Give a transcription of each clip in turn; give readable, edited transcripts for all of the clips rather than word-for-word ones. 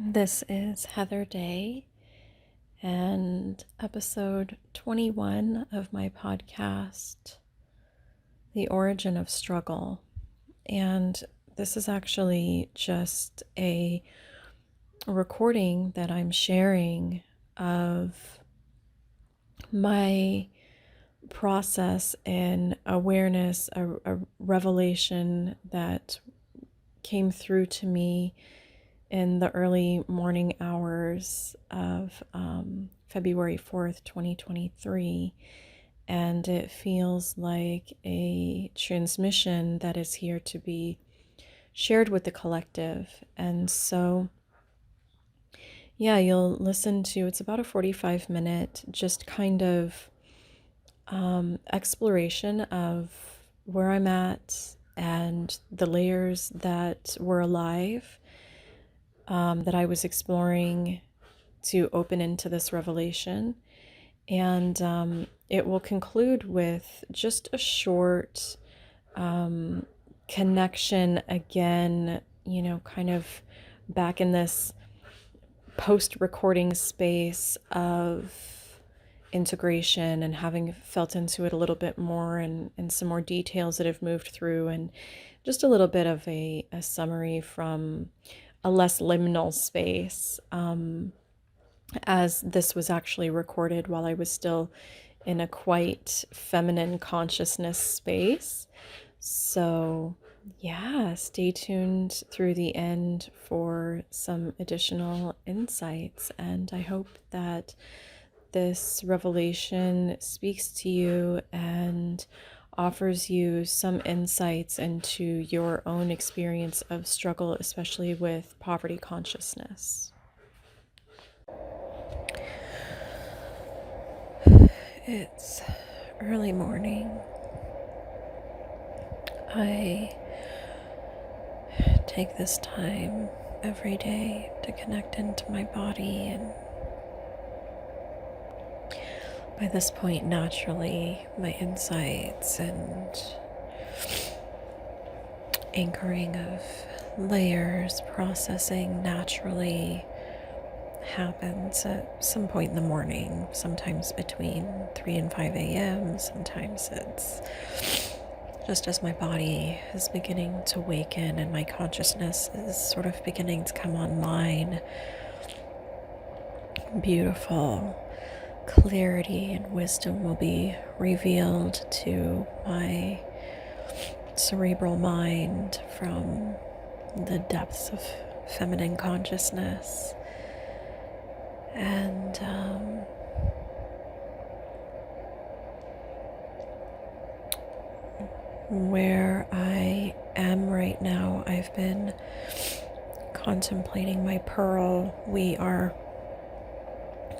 This is Heather Day and episode 21 of my podcast, The Origin of Struggle. And this is actually just a recording that I'm sharing of my process in awareness, a revelation that came through to me in the early morning hours of February 4th, 2023. And it feels like a transmission that is here to be shared with the collective. And so, yeah, you'll listen to, it's about a 45-minute just kind of exploration of where I'm at and the layers that were alive that I was exploring to open into this revelation. And it will conclude with just a short connection again, kind of back in this post-recording space of integration and having felt into it a little bit more and some more details that have moved through, and just a little bit of a summary from a less liminal space, as this was actually recorded while I was still in a quite feminine consciousness space. So yeah, stay tuned through the end for some additional insights, and I hope that this revelation speaks to you and offers you some insights into your own experience of struggle, especially with poverty consciousness. It's early morning. I take this time every day to connect into my body, and by this point, naturally, my insights and anchoring of layers, processing naturally happens at some point in the morning, sometimes between 3 and 5 a.m. Sometimes it's just as my body is beginning to waken and my consciousness is sort of beginning to come online. Beautiful clarity and wisdom will be revealed to my cerebral mind from the depths of feminine consciousness. And where I am right now, I've been contemplating my pearl. We are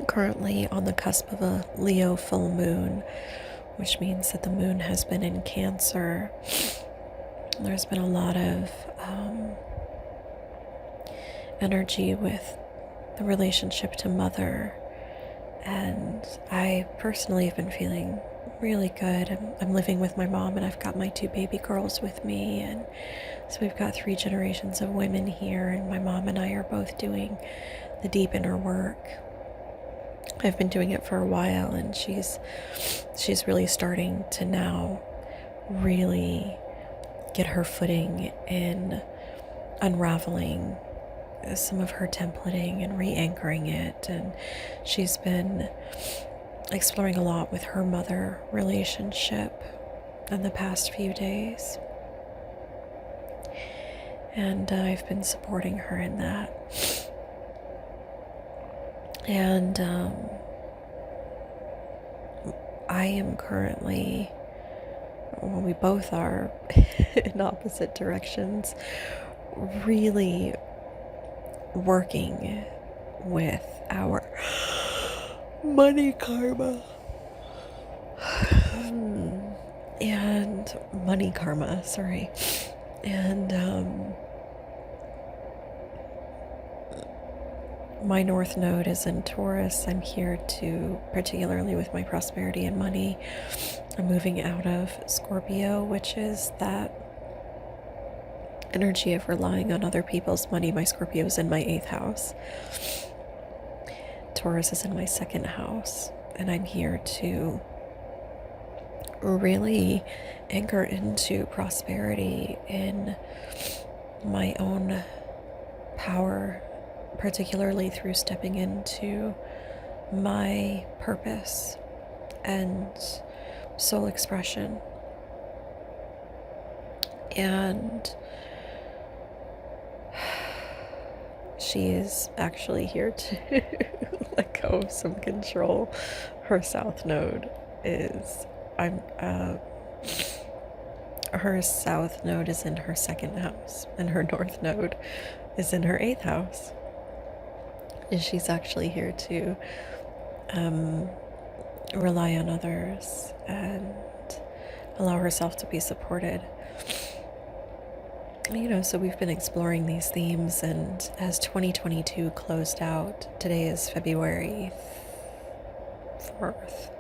currently on the cusp of a Leo full moon, which means that the moon has been in Cancer. There's been a lot of energy with the relationship to mother, and I personally have been feeling really good. I'm living with my mom, and I've got my 2 baby girls with me, and so we've got 3 generations of women here, and my mom and I are both doing the deep inner work. I've been doing it for a while, and she's really starting to now really get her footing in unraveling some of her templating and re-anchoring it. And she's been exploring a lot with her mother relationship in the past few days, and I've been supporting her in that. And I am currently, well, we both are in opposite directions, really working with our money karma and money karma, sorry. And my North Node is in Taurus. I'm here to, particularly with my prosperity and money, I'm moving out of Scorpio, which is that energy of relying on other people's money. My Scorpio is in my 8th house. Taurus is in my 2nd house. And I'm here to really anchor into prosperity in my own power, particularly through stepping into my purpose and soul expression. And she is actually here to let go of some control. Her south node is her south node is in her 2nd house, and her north node is in her 8th house. And she's actually here to rely on others and allow herself to be supported. So we've been exploring these themes, and as 2022 closed out, today is February 4th,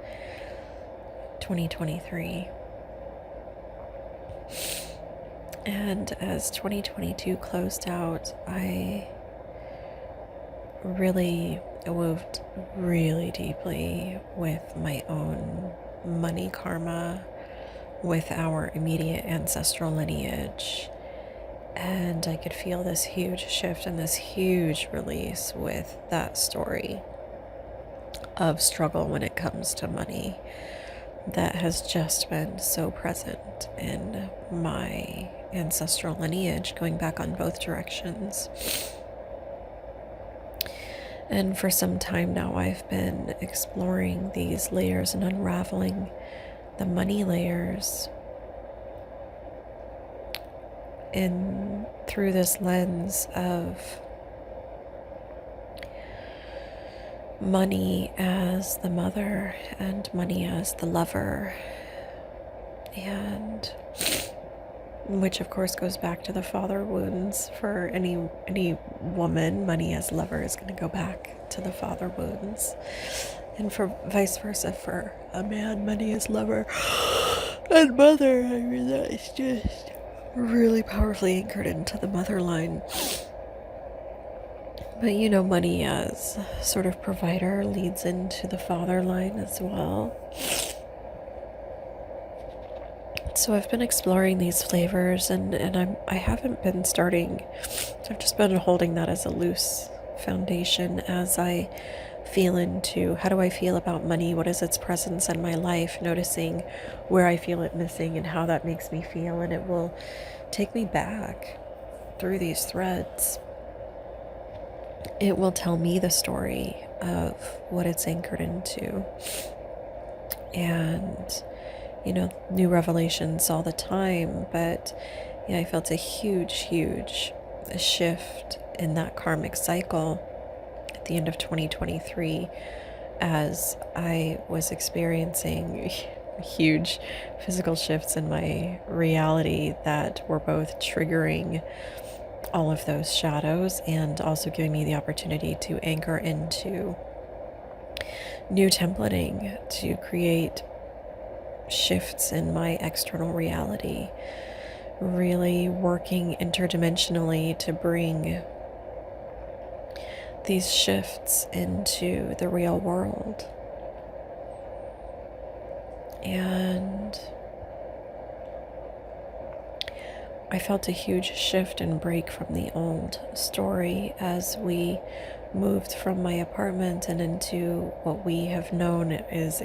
2023. And as 2022 closed out, I really moved really deeply with my own money karma, with our immediate ancestral lineage. And I could feel this huge shift and this huge release with that story of struggle when it comes to money that has just been so present in my ancestral lineage, going back on both directions. And for some time now, I've been exploring these layers and unraveling the money layers through this lens of money as the mother and money as the lover, and which of course goes back to the father wounds. For any woman, money as lover is going to go back to the father wounds, and for vice versa for a man, money as lover and mother. I mean, that's just really powerfully anchored into the mother line. But money as sort of provider leads into the father line as well. So I've been exploring these flavors, and I haven't been starting. I've just been holding that as a loose foundation as I feel into how do I feel about money, what is its presence in my life, noticing where I feel it missing and how that makes me feel, and it will take me back through these threads. It will tell me the story of what it's anchored into. And new revelations all the time, but I felt a huge shift in that karmic cycle at the end of 2023 as I was experiencing huge physical shifts in my reality that were both triggering all of those shadows and also giving me the opportunity to anchor into new templating to create shifts in my external reality, really working interdimensionally to bring these shifts into the real world. And I felt a huge shift and break from the old story as we moved from my apartment and into what we have known is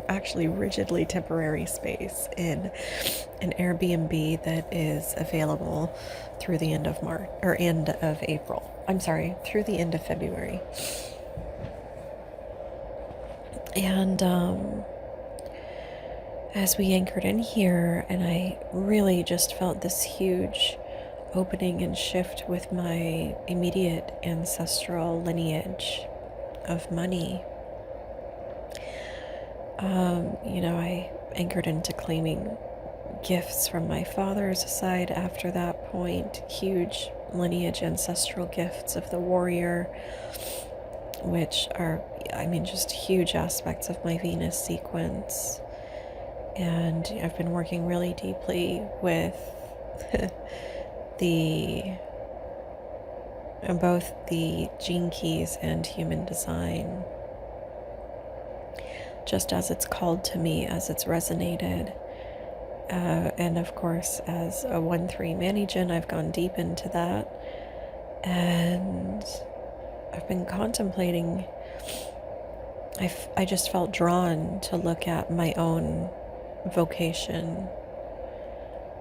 actually rigidly temporary space in an Airbnb that is available through the end of through the end of February. And as we anchored in here, and I really just felt this huge opening and shift with my immediate ancestral lineage of money. I anchored into claiming gifts from my father's side after that point, huge lineage ancestral gifts of the warrior, which are, just huge aspects of my Venus sequence. And I've been working really deeply with the both the gene keys and human design, just as it's called to me, as it's resonated. And of course, as a 1-3 Manijin, I've gone deep into that. And I've been contemplating, I just felt drawn to look at my own vocation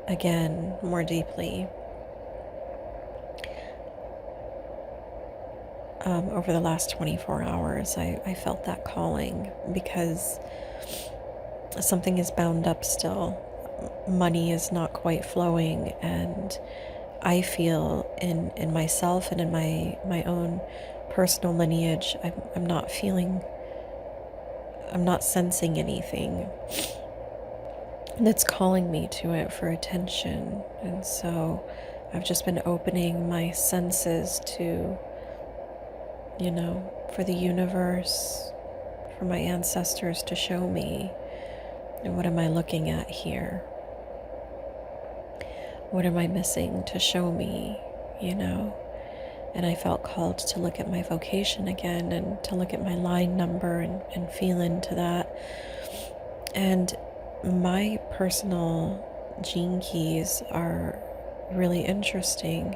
again more deeply. Over the last 24 hours, I felt that calling because something is bound up still. Money is not quite flowing, and I feel in myself and in my own personal lineage, I'm not sensing anything that's calling me to it for attention. And so I've just been opening my senses to, for the universe, for my ancestors to show me, and what am I looking at here? What am I missing to show me, And I felt called to look at my vocation again and to look at my line number and feel into that. And my personal gene keys are really interesting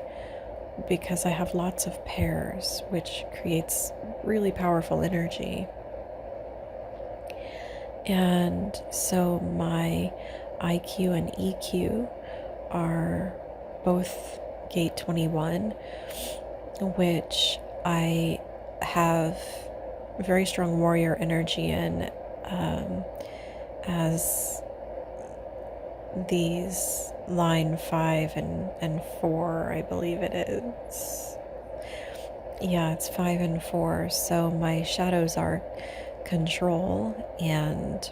because I have lots of pairs, which creates really powerful energy. And so my IQ and EQ are both gate 21, which I have very strong warrior energy in, as these line 5 and 4, I believe it is. Yeah, it's 5 and 4. So my shadows are control and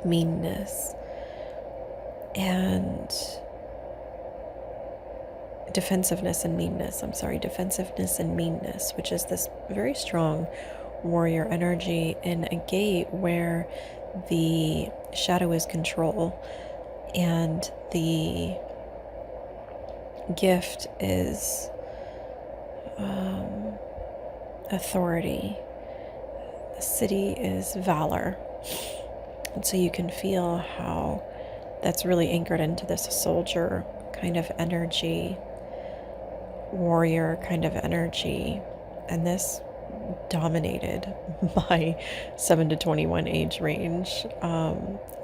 meanness and defensiveness and meanness, which is this very strong warrior energy in a gate where the shadow is control and the gift is authority. The city is valor. And so you can feel how that's really anchored into this soldier kind of energy, warrior kind of energy. And this dominated my 7 to 21 age range,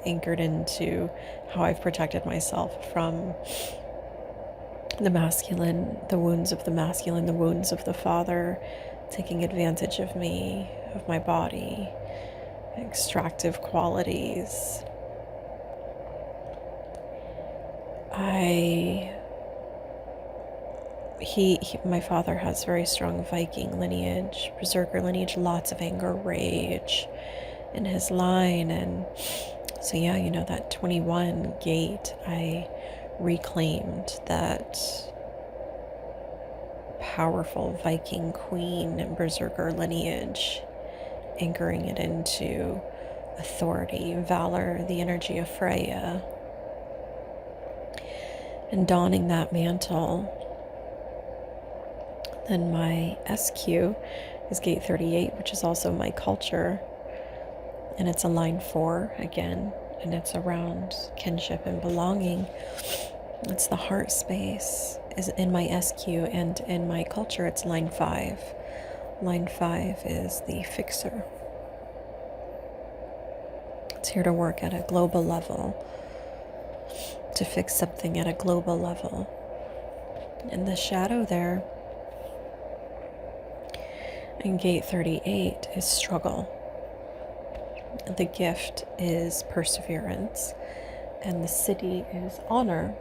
anchored into how I've protected myself from the masculine, the wounds of the masculine, the wounds of the father taking advantage of me, of my body, extractive qualities. My father has very strong Viking lineage, berserker lineage, lots of anger, rage in his line. And so yeah, that 21 gate, I reclaimed that powerful Viking queen berserker lineage, anchoring it into authority, valor, the energy of Freya, and donning that mantle. Then my SQ is gate 38, which is also my culture, and it's a line 4 again, and it's around kinship and belonging. It's the heart space is in my SQ, and in my culture it's line 5. Line 5 is the fixer. It's here to work at a global level, to fix something at a global level. And the shadow there in gate 38 is struggle. The gift is perseverance, and the city is honor.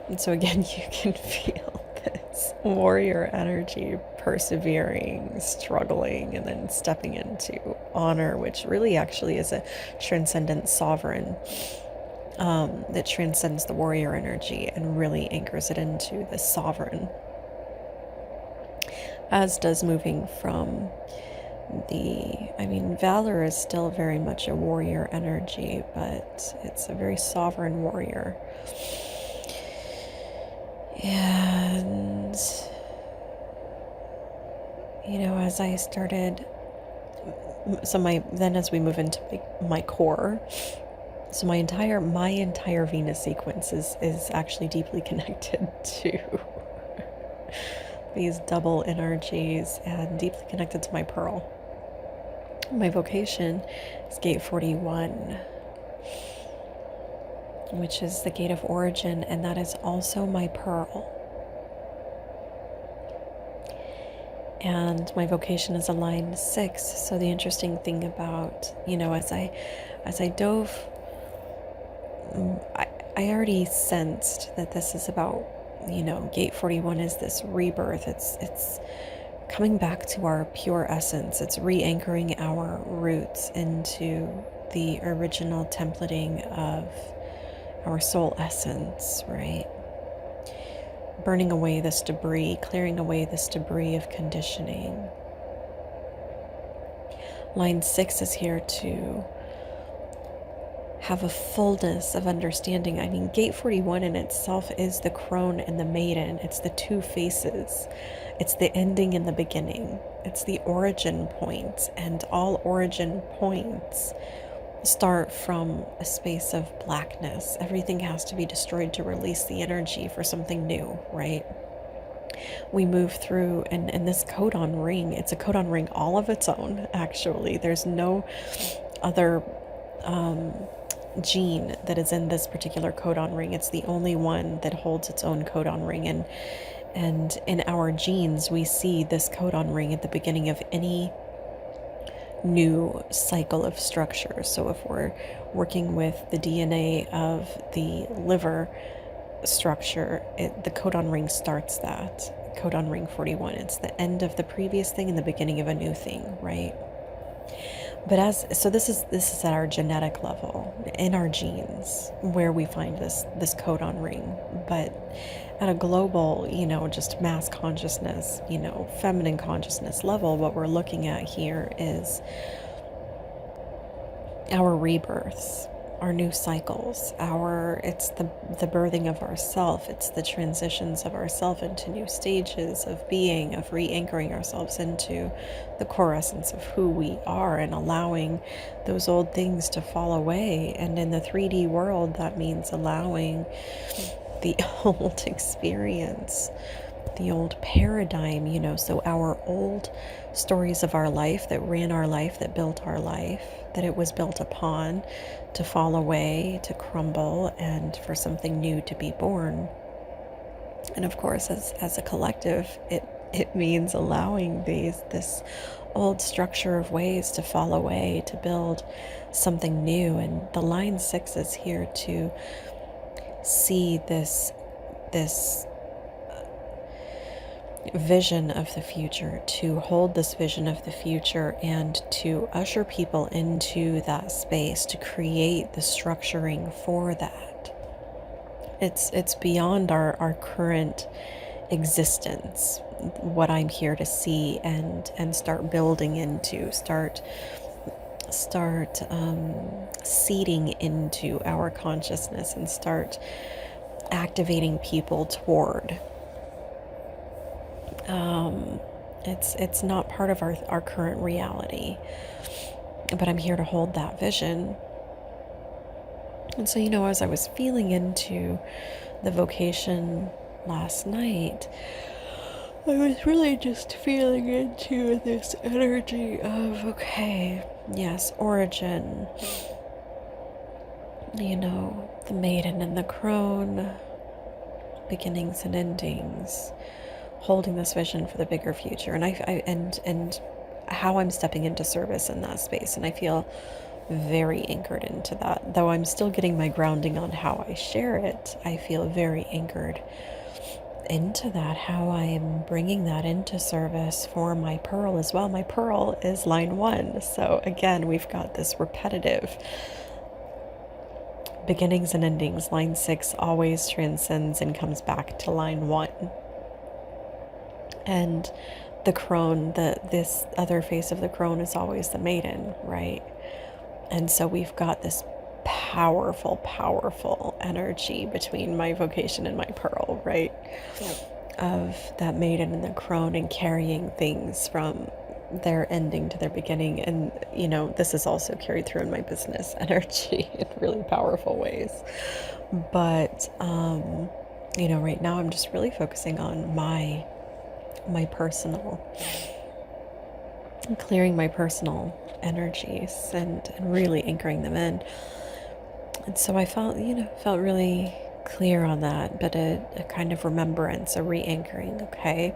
And so again, you can feel this warrior energy, persevering, struggling, and then stepping into honor, which really actually is a transcendent sovereign that transcends the warrior energy and really anchors it into the sovereign, as does moving from I mean, Valor is still very much a warrior energy, but it's a very sovereign warrior. And, as I started, then as we move into my core, so my entire Venus sequence is actually deeply connected to these double energies and deeply connected to my pearl. My vocation is gate 41, which is the gate of origin, and that is also my pearl. And my vocation is a line 6. So the interesting thing about, as I dove, I already sensed that this is about, gate 41 is this rebirth. It's coming back to our pure essence. It's re-anchoring our roots into the original templating of our soul essence, right? Burning away this debris, clearing away this debris of conditioning. Line 6 is here to have a fullness of understanding. I mean, gate 41 in itself is the crone and the maiden. It's the two faces. It's the ending and the beginning. It's the origin point, and all origin points start from a space of blackness. Everything has to be destroyed to release the energy for something new, right? We move through, and this codon ring, it's a codon ring all of its own, actually. There's no other gene that is in this particular codon ring. It's the only one that holds its own codon ring, and in our genes we see this codon ring at the beginning of any new cycle of structure. So if we're working with the DNA of the liver structure, the codon ring starts that. Codon ring 41. It's the end of the previous thing and the beginning of a new thing, right? But this is at our genetic level, in our genes, where we find this codon ring. But at a global, just mass consciousness, feminine consciousness level, what we're looking at here is our rebirths, our new cycles, it's the birthing of ourself. It's the transitions of ourself into new stages of being, of re-anchoring ourselves into the core essence of who we are, and allowing those old things to fall away. And in the 3D world, that means allowing the old experience, the old paradigm, so our old stories of our life that ran our life, that built our life, that it was built upon, to fall away, to crumble, and for something new to be born. And of course, as a collective, it means allowing this old structure of ways to fall away, to build something new. And the line 6 is here to see this vision of the future, to hold this vision of the future, and to usher people into that space, to create the structuring for that. It's beyond our current existence, what I'm here to see and start building into, start seeding into our consciousness, and start activating people toward. It's not part of our current reality, but I'm here to hold that vision. And so, as I was feeling into the vocation last night, I was really just feeling into this energy of, okay, yes, origin, the maiden and the crone, beginnings and endings, holding this vision for the bigger future, and how I'm stepping into service in that space. And I feel very anchored into that, though I'm still getting my grounding on how I share it. I feel very anchored into that, how I am bringing that into service for my pearl as well. My pearl is line 1, so again, we've got this repetitive beginnings and endings. Line 6 always transcends and comes back to line 1. And the crone, this other face of the crone is always the maiden, right? And so we've got this powerful, powerful energy between my vocation and my pearl, right? Of that maiden and the crone, and carrying things from their ending to their beginning. And, this is also carried through in my business energy in really powerful ways. But, right now I'm just really focusing on my personal, clearing my personal energies and really anchoring them in. And so I felt really clear on that, but a kind of remembrance, a re-anchoring, okay?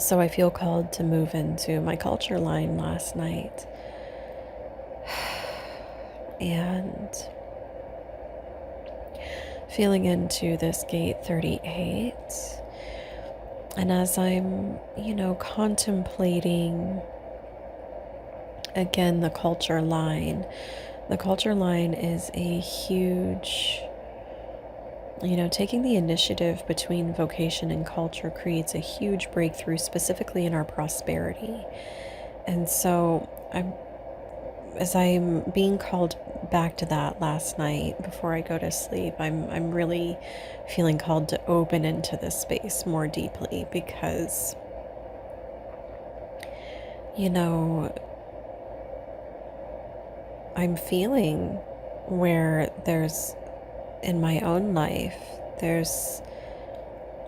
So I feel called to move into my culture line last night. And feeling into this gate 38. And as I'm, contemplating again the culture line is a huge, taking the initiative between vocation and culture creates a huge breakthrough, specifically in our prosperity. And so as I'm being called back to that last night before I go to sleep, I'm really feeling called to open into this space more deeply, because I'm feeling where there's, in my own life,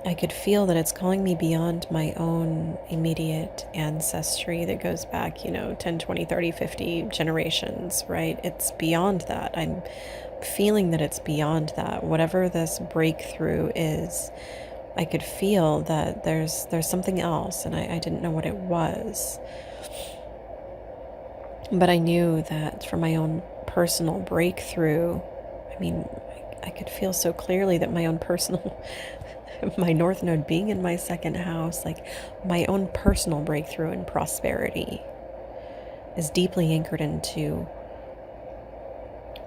I could feel that it's calling me beyond my own immediate ancestry that goes back, 10, 20, 30, 50 generations, right? It's beyond that. I'm feeling that it's beyond that. Whatever this breakthrough is, I could feel that there's something else, and I didn't know what it was. But I knew that for my own personal breakthrough, I could feel so clearly that my own personal, my North Node being in my second house, like my own personal breakthrough and prosperity is deeply anchored into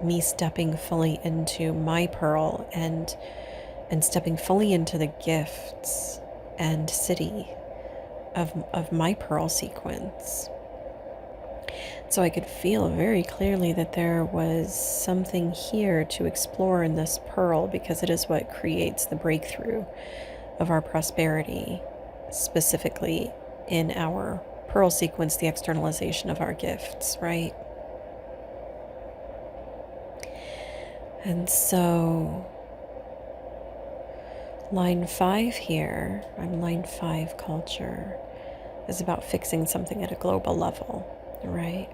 me stepping fully into my pearl and stepping fully into the gifts and city of my pearl sequence. So I could feel very clearly that there was something here to explore in this pearl, because it is what creates the breakthrough of our prosperity, specifically in our pearl sequence, the externalization of our gifts, right? And so line 5 here, I'm line 5 culture, is about fixing something at a global level, right?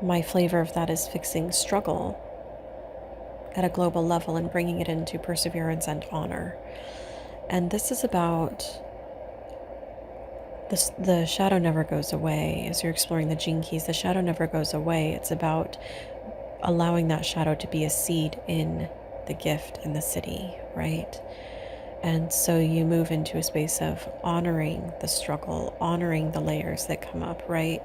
My flavor of that is fixing struggle at a global level and bringing it into perseverance and honor. And this is about this, the shadow never goes away. As you're exploring the gene keys, the shadow never goes away. It's about allowing that shadow to be a seed in the gift in the city, right? And so you move into a space of honoring the struggle, honoring the layers that come up, right?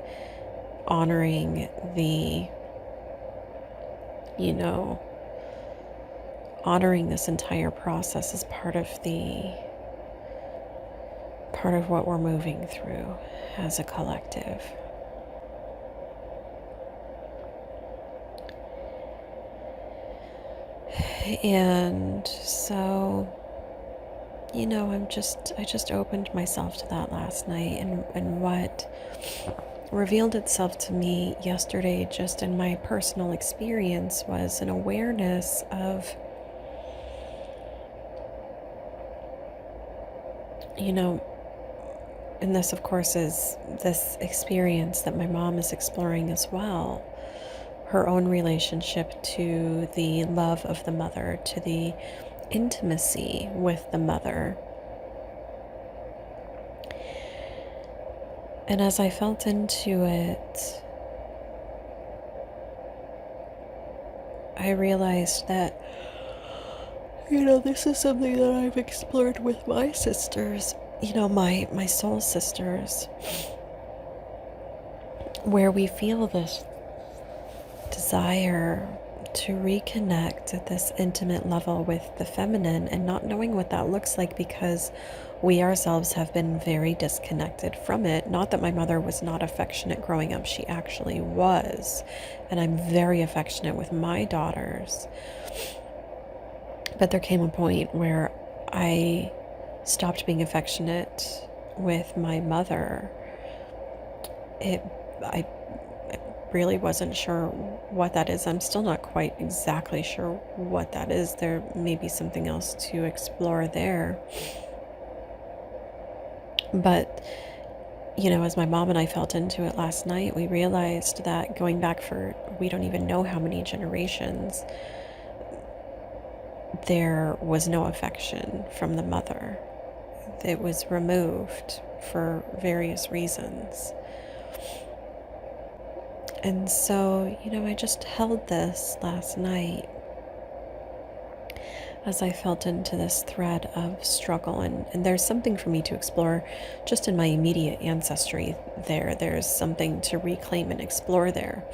Honoring the, honoring this entire process as part of what we're moving through as a collective. And so, I just opened myself to that last night, and what revealed itself to me yesterday, just in my personal experience, was an awareness of, and this of course is this experience that my mom is exploring as well, her own relationship to the love of the mother, to the intimacy with the mother. And as I felt into it, I realized that, this is something that I've explored with my sisters, my soul sisters, where we feel this desire to reconnect at this intimate level with the feminine and not knowing what that looks like because we ourselves have been very disconnected from it. Not that my mother was not affectionate growing up, she actually was. And I'm very affectionate with my daughters. But there came a point where I stopped being affectionate with my mother. I really wasn't sure what that is. I'm still not quite exactly sure what that is. There may be something else to explore there. But, as my mom and I felt into it last night, we realized that going back for, we don't even know how many generations, there was no affection from the mother. It was removed for various reasons. And so, I just held this last night as I felt into this thread of struggle. And there's something for me to explore just in my immediate ancestry there. There's something to reclaim and explore there.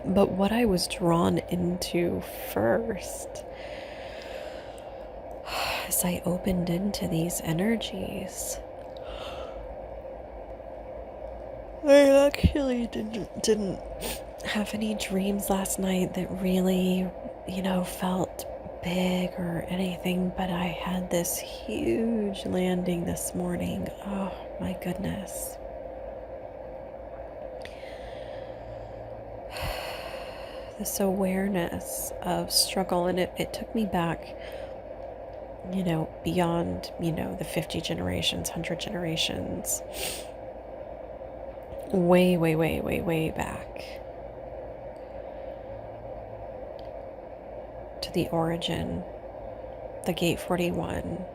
But what I was drawn into first, as I opened into these energies, I actually didn't have any dreams last night that really, felt big or anything, but I had this huge landing this morning. Oh my goodness. This awareness of struggle, and it took me back, beyond, the 50 generations, 100 generations. Way, way, way, way, way back to the origin, the Gate 41.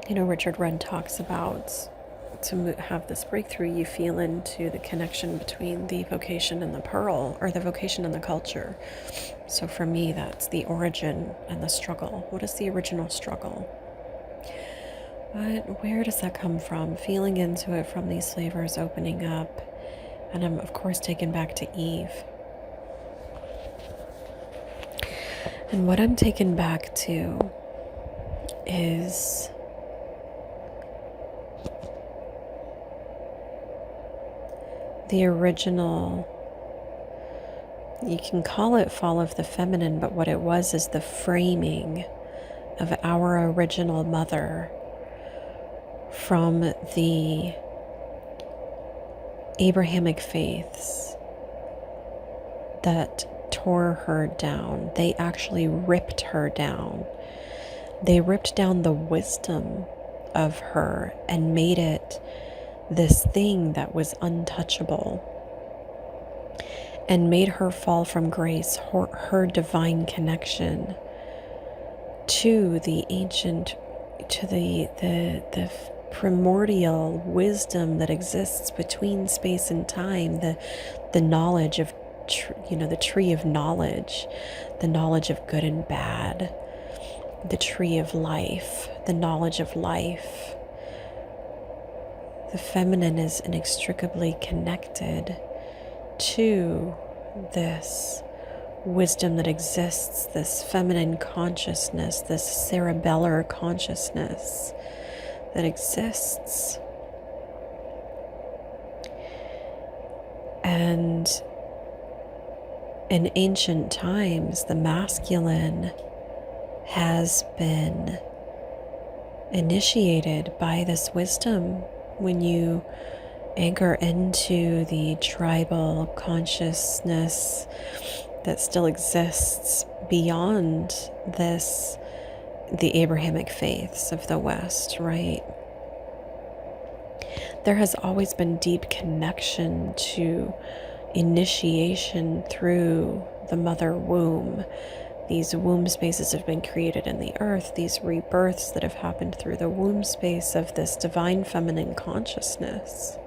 Richard Rudd talks about to have this breakthrough, you feel into the connection between the vocation and the pearl, or the vocation and the culture. So for me, that's the origin and the struggle. What is the original struggle? But where does that come from? Feeling into it from these flavors opening up. And I'm, of course, taken back to Eve. And what I'm taken back to is the original, you can call it fall of the feminine, but what it was is the framing of our original mother from the Abrahamic faiths that tore her down. They actually ripped her down. They ripped down the wisdom of her and made it this thing that was untouchable, and made her fall from grace, her divine connection to the ancient, to the primordial wisdom that exists between space and time, the knowledge of the tree of knowledge, the knowledge of good and bad, the tree of life, the knowledge of life. The feminine is inextricably connected to this wisdom that exists, this feminine consciousness, this cerebellar consciousness that exists. And in ancient times, the masculine has been initiated by this wisdom. When you anchor into the tribal consciousness that still exists beyond this, the Abrahamic faiths of the West, right? There has always been deep connection to initiation through the mother womb. These womb spaces have been created in the earth, these rebirths that have happened through the womb space of this divine feminine consciousness.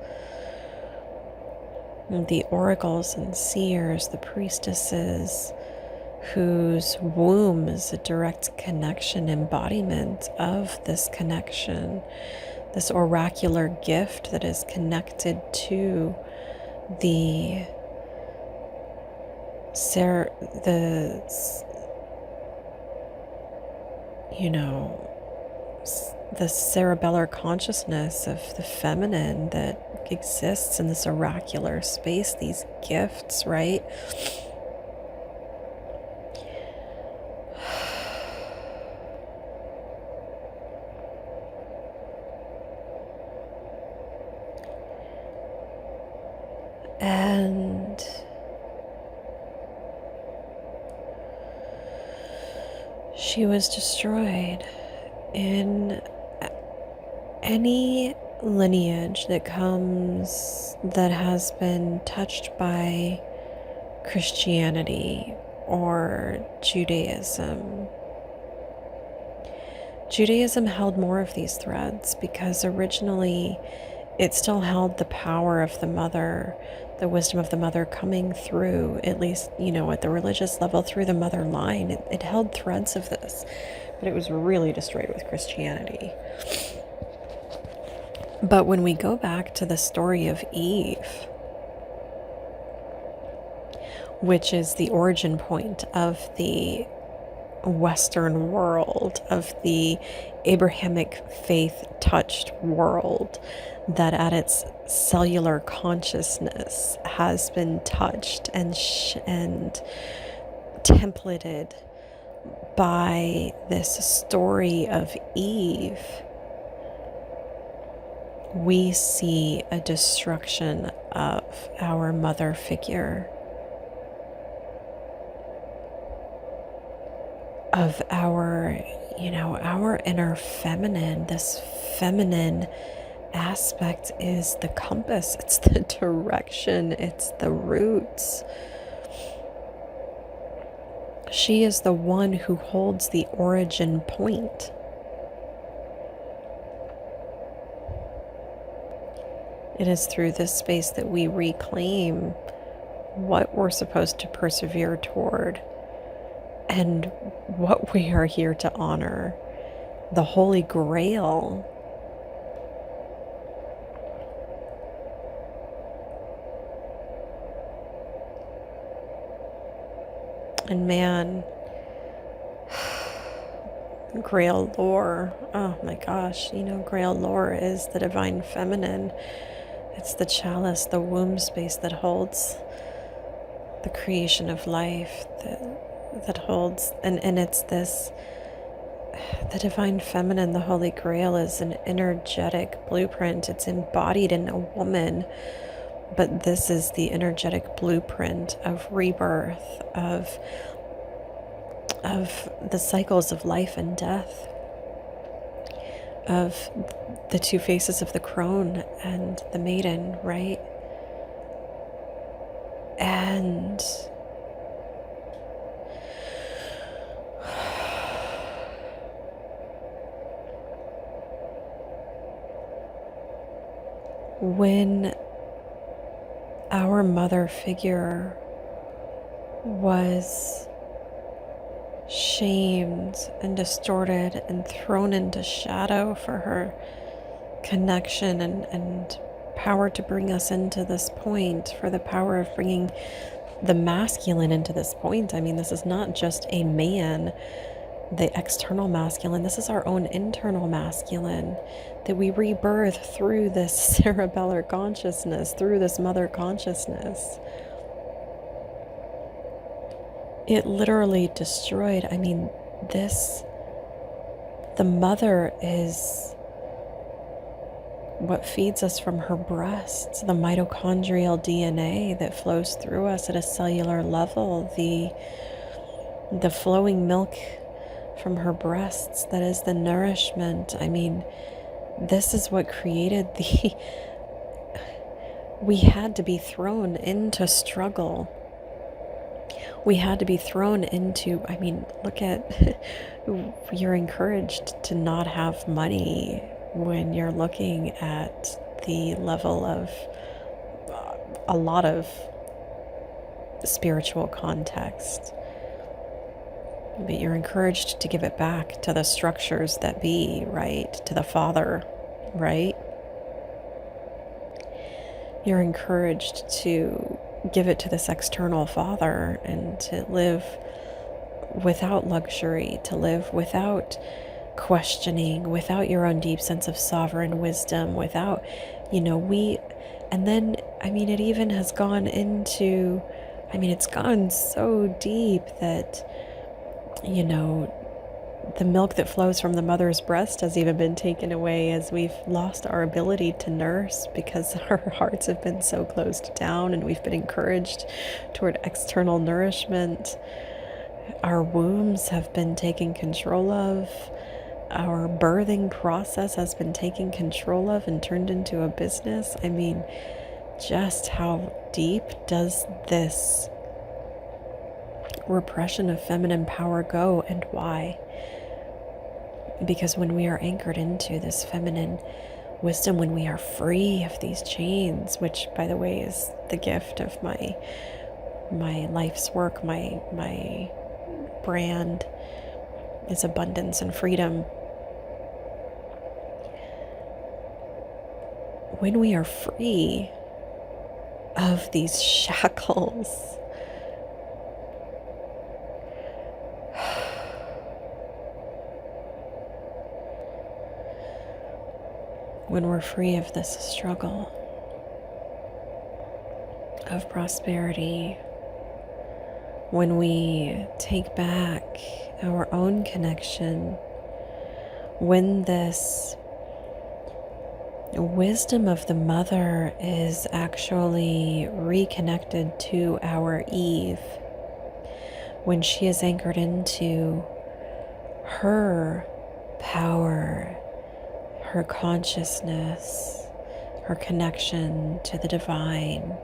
And the oracles and seers, the priestesses, whose womb is a direct connection, embodiment of this connection, this oracular gift that is connected to the Cer- the you know the cerebellar consciousness of the feminine that exists in this oracular space, these gifts, right? And she was destroyed. In any lineage that has been touched by Christianity or Judaism, Judaism held more of these threads because originally it still held the power of the mother, the wisdom of the mother coming through, at least, at the religious level, through the mother line. It held threads of this, but it was really destroyed with Christianity. But when we go back to the story of Eve, which is the origin point of the Western world, of the Abrahamic faith touched world, that at its cellular consciousness has been touched and templated by this story of Eve, we see a destruction of our mother figure, of our inner feminine. This feminine aspect is the compass, it's the direction, it's the roots. She is the one who holds the origin point. It is through this space that we reclaim what we're supposed to persevere toward and what we are here to honor. The Holy Grail. And man, Grail lore, oh my gosh, Grail lore is the divine feminine. It's the chalice, the womb space that holds the creation of life, that holds, and it's this, the divine feminine, the Holy Grail is an energetic blueprint. It's embodied in a woman, but this is the energetic blueprint of rebirth, of the cycles of life and death, of the two faces of the crone and the maiden, right? And when our mother figure was shamed and distorted and thrown into shadow for her connection and power to bring us into this point, for the power of bringing the masculine into this point. I mean, this is not just a man, the external masculine. This is our own internal masculine that we rebirth through this cerebellar consciousness, through this mother consciousness. It literally destroyed. I mean, the mother is what feeds us from her breasts, the mitochondrial DNA that flows through us at a cellular level, the flowing milk from her breasts, that is the nourishment. I mean, this is what created we had to be thrown into struggle. We had to be thrown into, I mean, look at, you're encouraged to not have money when you're looking at the level of a lot of spiritual context. But you're encouraged to give it back to the structures that be, right? To the Father, right? You're encouraged to give it to this external father and to live without luxury, to live without questioning, without your own deep sense of sovereign wisdom, without, and then, it even has gone into, it's gone so deep that, the milk that flows from the mother's breast has even been taken away as we've lost our ability to nurse because our hearts have been so closed down and we've been encouraged toward external nourishment. Our wombs have been taken control of. Our birthing process has been taken control of and turned into a business. Just how deep does this repression of feminine power go, and why? Because when we are anchored into this feminine wisdom, when we are free of these chains, which, by the way, is the gift of my life's work, my brand is abundance and freedom. When we are free of these shackles, when we're free of this struggle of prosperity, when we take back our own connection, when this wisdom of the mother is actually reconnected to our Eve, when she is anchored into her power, her consciousness, her connection to the divine,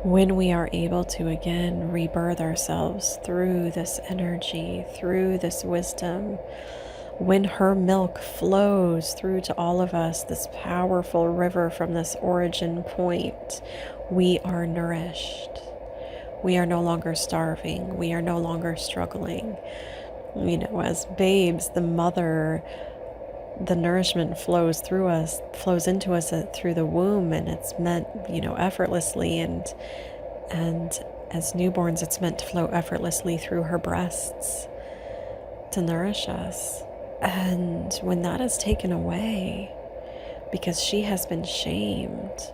when we are able to again rebirth ourselves through this energy, through this wisdom, when her milk flows through to all of us, this powerful river from this origin point, we are nourished. We are no longer starving. We are no longer struggling. As babes, the mother, the nourishment flows into us through the womb, and it's meant, effortlessly, and as newborns, it's meant to flow effortlessly through her breasts to nourish us. And when that is taken away, because she has been shamed,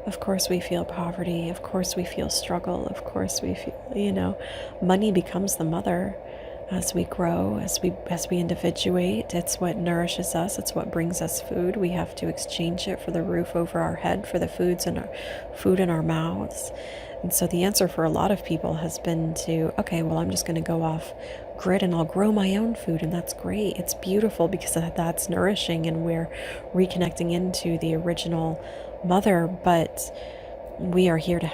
of course we feel poverty, of course we feel struggle, of course we feel, money becomes the mother as we grow, as we individuate. It's what nourishes us, it's what brings us food. We have to exchange it for the roof over our head, for the food in our mouths. And so the answer for a lot of people has been to, okay, well, I'm just going to go off grid and I'll grow my own food, and that's great. It's beautiful because that's nourishing and we're reconnecting into the original mother. But we are here to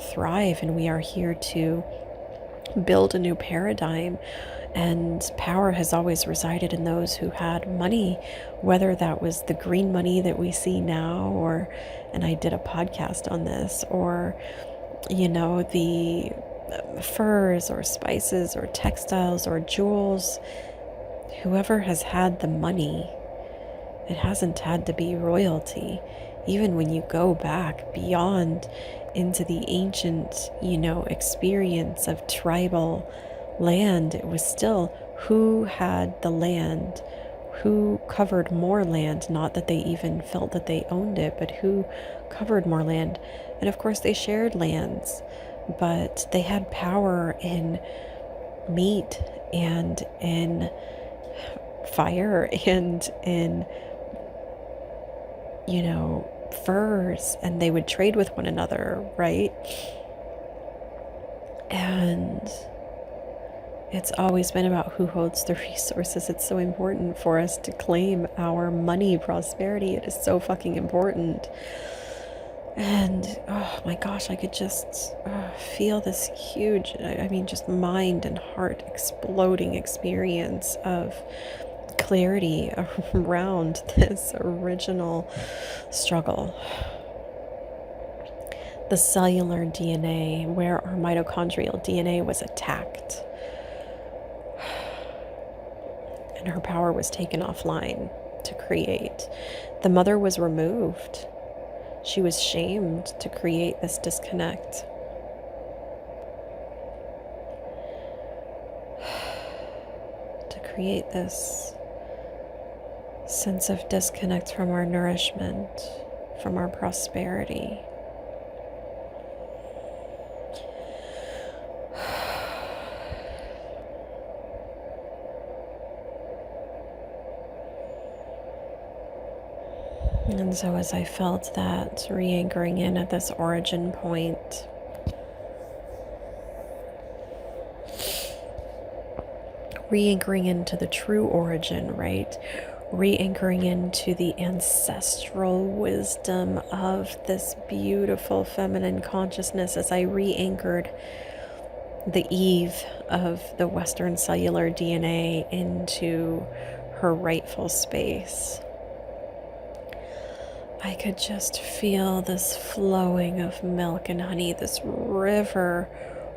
thrive, and we are here to build a new paradigm. And power has always resided in those who had money, whether that was the green money that we see now, and I did a podcast on this, or, the furs or spices or textiles or jewels. Whoever has had the money, it hasn't had to be royalty. Even when you go back beyond into the ancient, experience of tribal land, it was still who had the land, who covered more land, not that they even felt that they owned it, but who covered more land. And of course they shared lands, but they had power in meat and in fire and in, furs, and they would trade with one another, right? And it's always been about who holds the resources. It's so important for us to claim our money prosperity. It is so fucking important. And oh my gosh, I could just feel this huge, just mind and heart exploding experience of clarity around this original struggle. The cellular DNA, where our mitochondrial DNA was attacked. and her power was taken offline to create. The mother was removed. She was shamed to create this disconnect. To create this sense of disconnect from our nourishment, from our prosperity. And so as I felt that re-anchoring in at this origin point, re-anchoring into the true origin, right? Re-anchoring into the ancestral wisdom of this beautiful feminine consciousness as I re-anchored the Eve of the Western cellular DNA into her rightful space. I could just feel this flowing of milk and honey, this river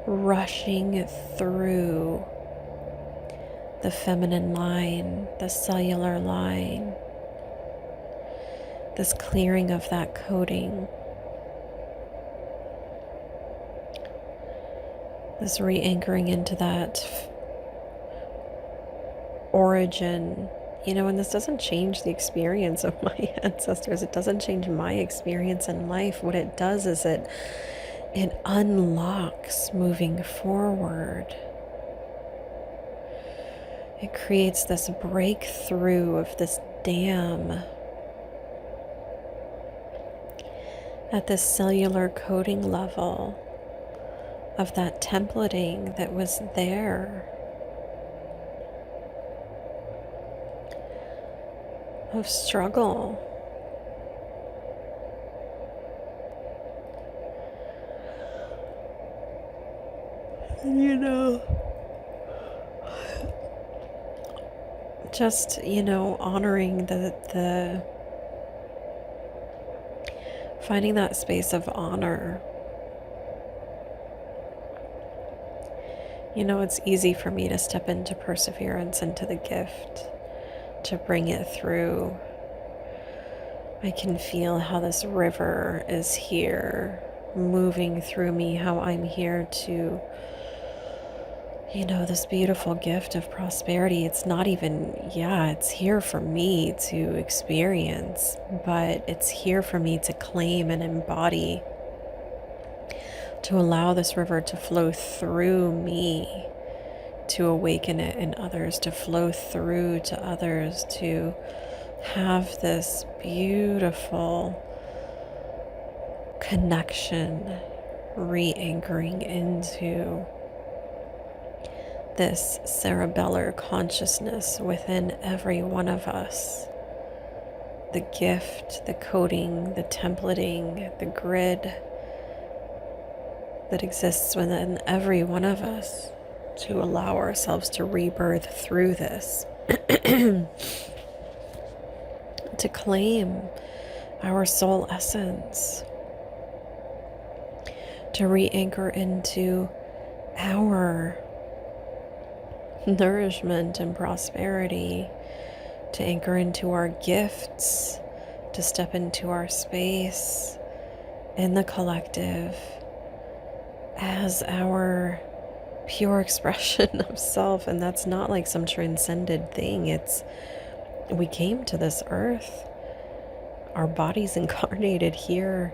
rushing through the feminine line, the cellular line, this clearing of that coding, this re-anchoring into that origin. And this doesn't change the experience of my ancestors. It doesn't change my experience in life. What it does is it unlocks moving forward. It creates this breakthrough of this dam at this cellular coding level of that templating that was there, of struggle. Just, honoring the finding that space of honor. It's easy for me to step into perseverance, into the gift, to bring it through. I can feel how this river is here, moving through me, how I'm here to, this beautiful gift of prosperity. It's not even, it's here for me to experience, but it's here for me to claim and embody, to allow this river to flow through me, to awaken it in others, to flow through to others, to have this beautiful connection, re-anchoring into this cerebellar consciousness within every one of us. The gift, the coding, the templating, the grid that exists within every one of us, to allow ourselves to rebirth through this, to claim our soul essence, to re-anchor into our nourishment and prosperity, to anchor into our gifts, to step into our space in the collective as our pure expression of self. And that's not like some transcended thing. It's, we came to this earth, our bodies incarnated here,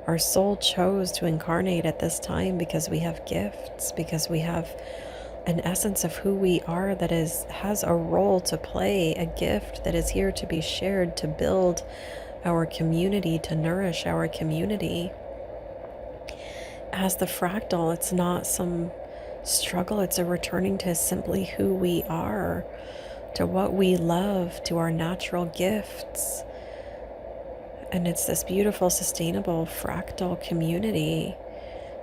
our soul chose to incarnate at this time because we have gifts, because we have an essence of who we are that has a role to play, a gift that is here to be shared, to build our community, to nourish our community. As the fractal, it's not some struggle, it's a returning to simply who we are, to what we love, to our natural gifts. And it's this beautiful, sustainable, fractal community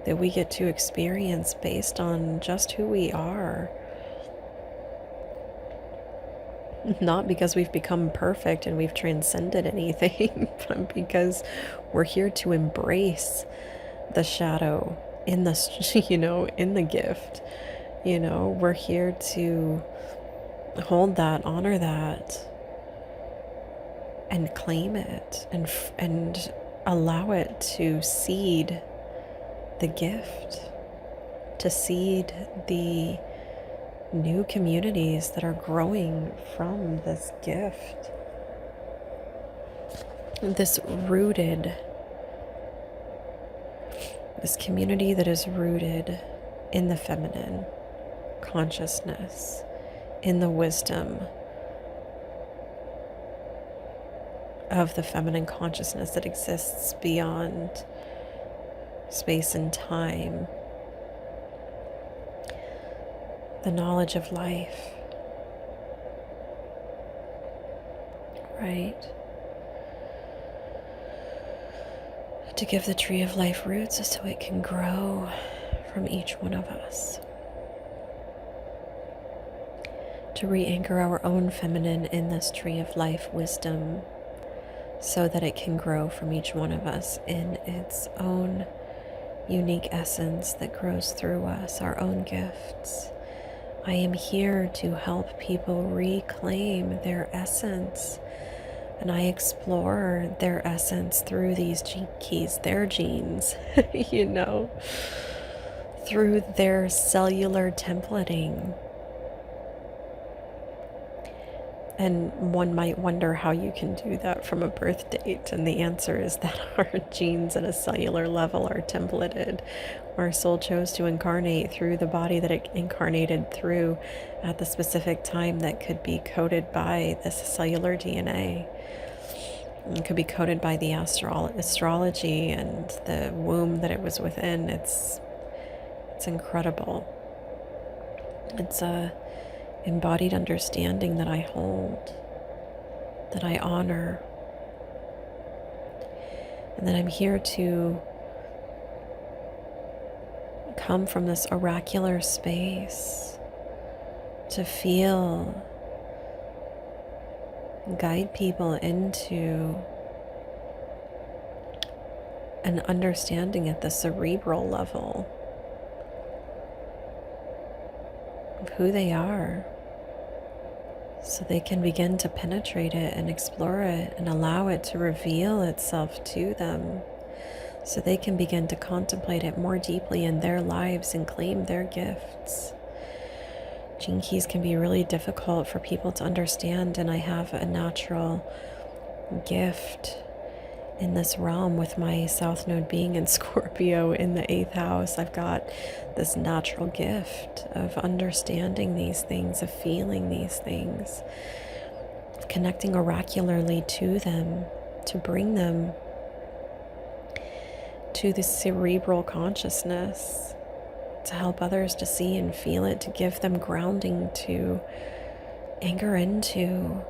that we get to experience based on just who we are. Not because we've become perfect and we've transcended anything, but because we're here to embrace the shadow in the, in the gift. We're here to hold that, honor that, and claim it, and allow it to seed the gift, to seed the new communities that are growing from this gift. This community that is rooted in the feminine consciousness, in the wisdom of the feminine consciousness that exists beyond space and time, the knowledge of life, right? To give the tree of life roots so it can grow from each one of us. To re-anchor our own feminine in this tree of life wisdom so that it can grow from each one of us in its own unique essence that grows through us, our own gifts. I am here to help people reclaim their essence, and I explore their essence through these gene keys, their genes, through their cellular templating. And one might wonder how you can do that from a birth date, and the answer is that our genes at a cellular level are templated. Our soul chose to incarnate through the body that it incarnated through at the specific time that could be coded by this cellular DNA. It could be coded by the astrology and the womb that it was within. It's incredible. It's a embodied understanding that I hold, that I honor, and that I'm here to come from this oracular space to feel, guide people into an understanding at the cerebral level of who they are, so they can begin to penetrate it and explore it and allow it to reveal itself to them, so they can begin to contemplate it more deeply in their lives and claim their gifts. Gene keys can be really difficult for people to understand, and I have a natural gift in this realm with my South Node being in Scorpio in the 8th house. I've got this natural gift of understanding these things, of feeling these things, of connecting oracularly to them, to bring them to the cerebral consciousness, to help others to see and feel it, to give them grounding to anchor into,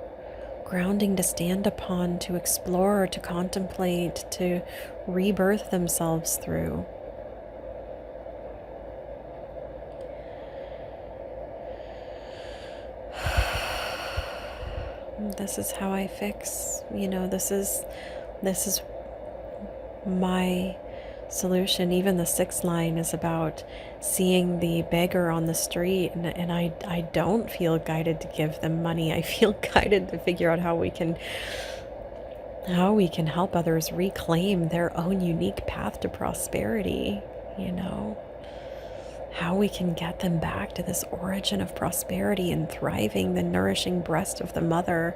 grounding to stand upon, to explore, to contemplate, to rebirth themselves through. This is how I fix, this is my solution. Even the 6th line is about seeing the beggar on the street, and I don't feel guided to give them money. I feel guided to figure out how we can help others reclaim their own unique path to prosperity, how we can get them back to this origin of prosperity and thriving, the nourishing breast of the mother,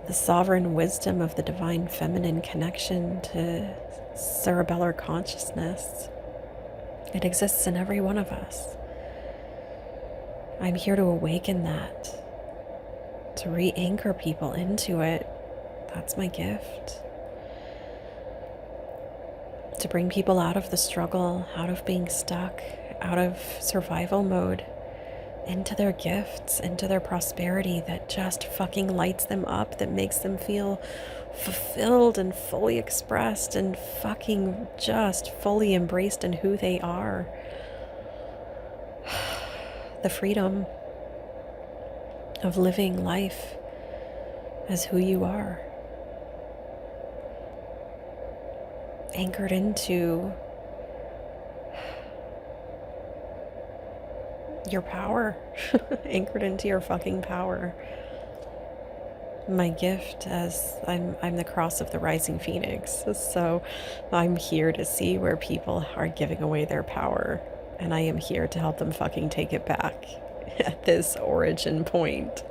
the sovereign wisdom of the divine feminine connection to cerebellar consciousness. It exists in every one of us. I'm here to awaken that, to re-anchor people into it. That's my gift. To bring people out of the struggle, out of being stuck, out of survival mode, into their gifts, into their prosperity that just fucking lights them up, that makes them feel fulfilled and fully expressed and fucking just fully embraced in who they are. The freedom of living life as who you are, anchored into your power, anchored into your fucking power. My gift, as I'm the cross of the rising phoenix, so I'm here to see where people are giving away their power, and I am here to help them fucking take it back at this origin point.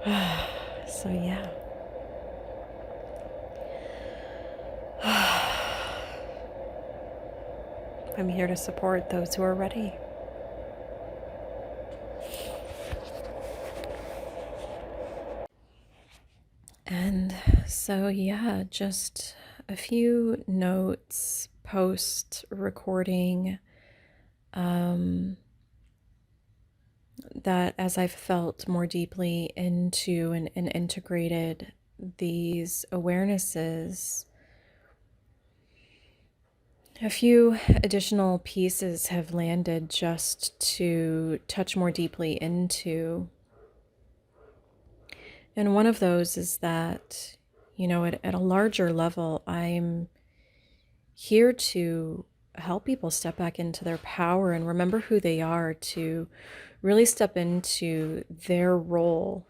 So yeah. I'm here to support those who are ready. And so, yeah, just a few notes post recording that as I've felt more deeply into and integrated these awarenesses, a few additional pieces have landed just to touch more deeply into. And one of those is that, at a larger level, I'm here to help people step back into their power and remember who they are, to really step into their role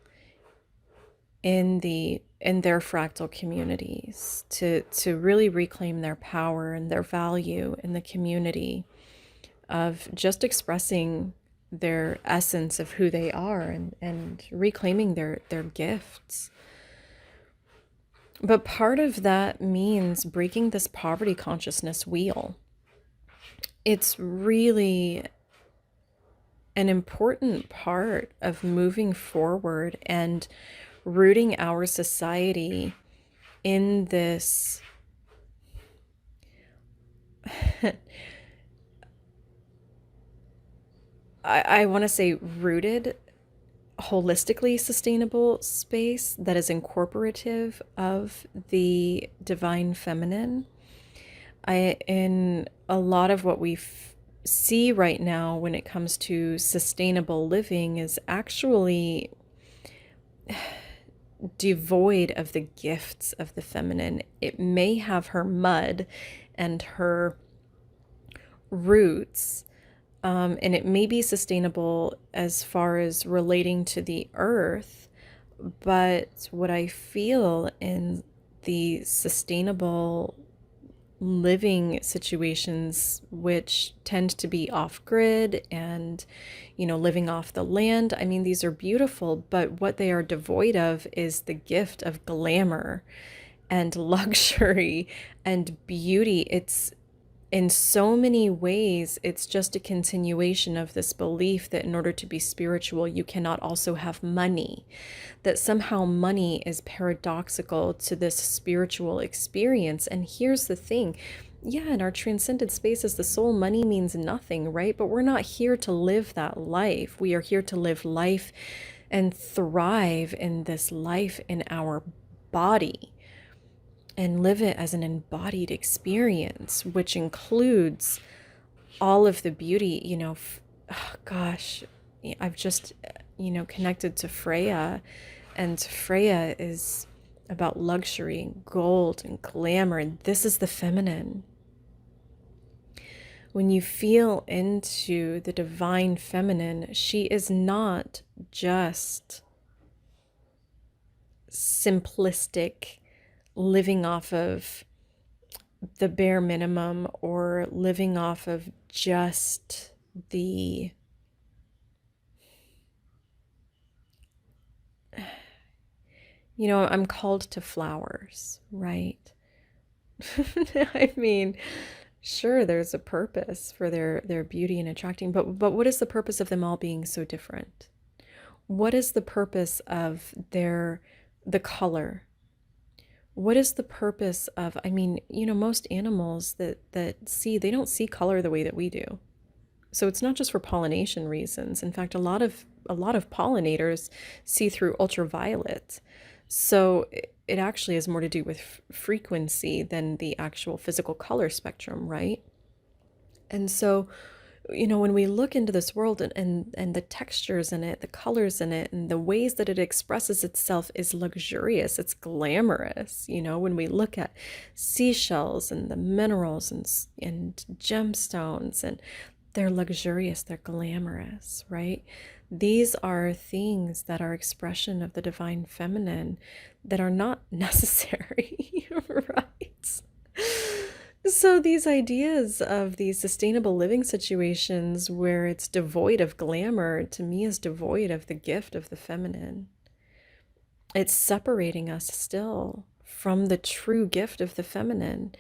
in their fractal communities, to really reclaim their power and their value in the community of just expressing their essence of who they are and reclaiming their gifts. But part of that means breaking this poverty consciousness wheel. It's really an important part of moving forward and rooting our society in this I want to say rooted, holistically sustainable space that is incorporative of the divine feminine. In a lot of what we see right now when it comes to sustainable living is actually devoid of the gifts of the feminine. It may have her mud and her roots, and it may be sustainable as far as relating to the earth, but what I feel in the sustainable living situations, which tend to be off grid and, living off the land, I mean, these are beautiful, but what they are devoid of is the gift of glamour and luxury and beauty. It's in so many ways, it's just a continuation of this belief that in order to be spiritual, you cannot also have money, that somehow money is paradoxical to this spiritual experience. And here's the thing. Yeah, in our transcended spaces, the soul, money means nothing, right? But we're not here to live that life. We are here to live life and thrive in this life in our body, and live it as an embodied experience, which includes all of the beauty, oh gosh, I've just, connected to Freya, and Freya is about luxury and gold and glamour, and this is the feminine. When you feel into the divine feminine, she is not just simplistic, living off of the bare minimum or living off of just the I'm called to flowers, right? I mean, sure, there's a purpose for their beauty and attracting, but what is the purpose of them all being so different? What is the purpose of the color? What is the purpose of, most animals that see, they don't see color the way that we do. So it's not just for pollination reasons. In fact, a lot of pollinators see through ultraviolet. So it actually has more to do with frequency than the actual physical color spectrum, right? And so, when we look into this world and the textures in it, the colors in it, and the ways that it expresses itself is luxurious, it's glamorous. When we look at seashells and the minerals and gemstones and They're luxurious, they're glamorous, right? These are things that are expression of the divine feminine that are not necessary, right? So these ideas of these sustainable living situations where it's devoid of glamour, to me, is devoid of the gift of the feminine. It's separating us still from the true gift of the feminine.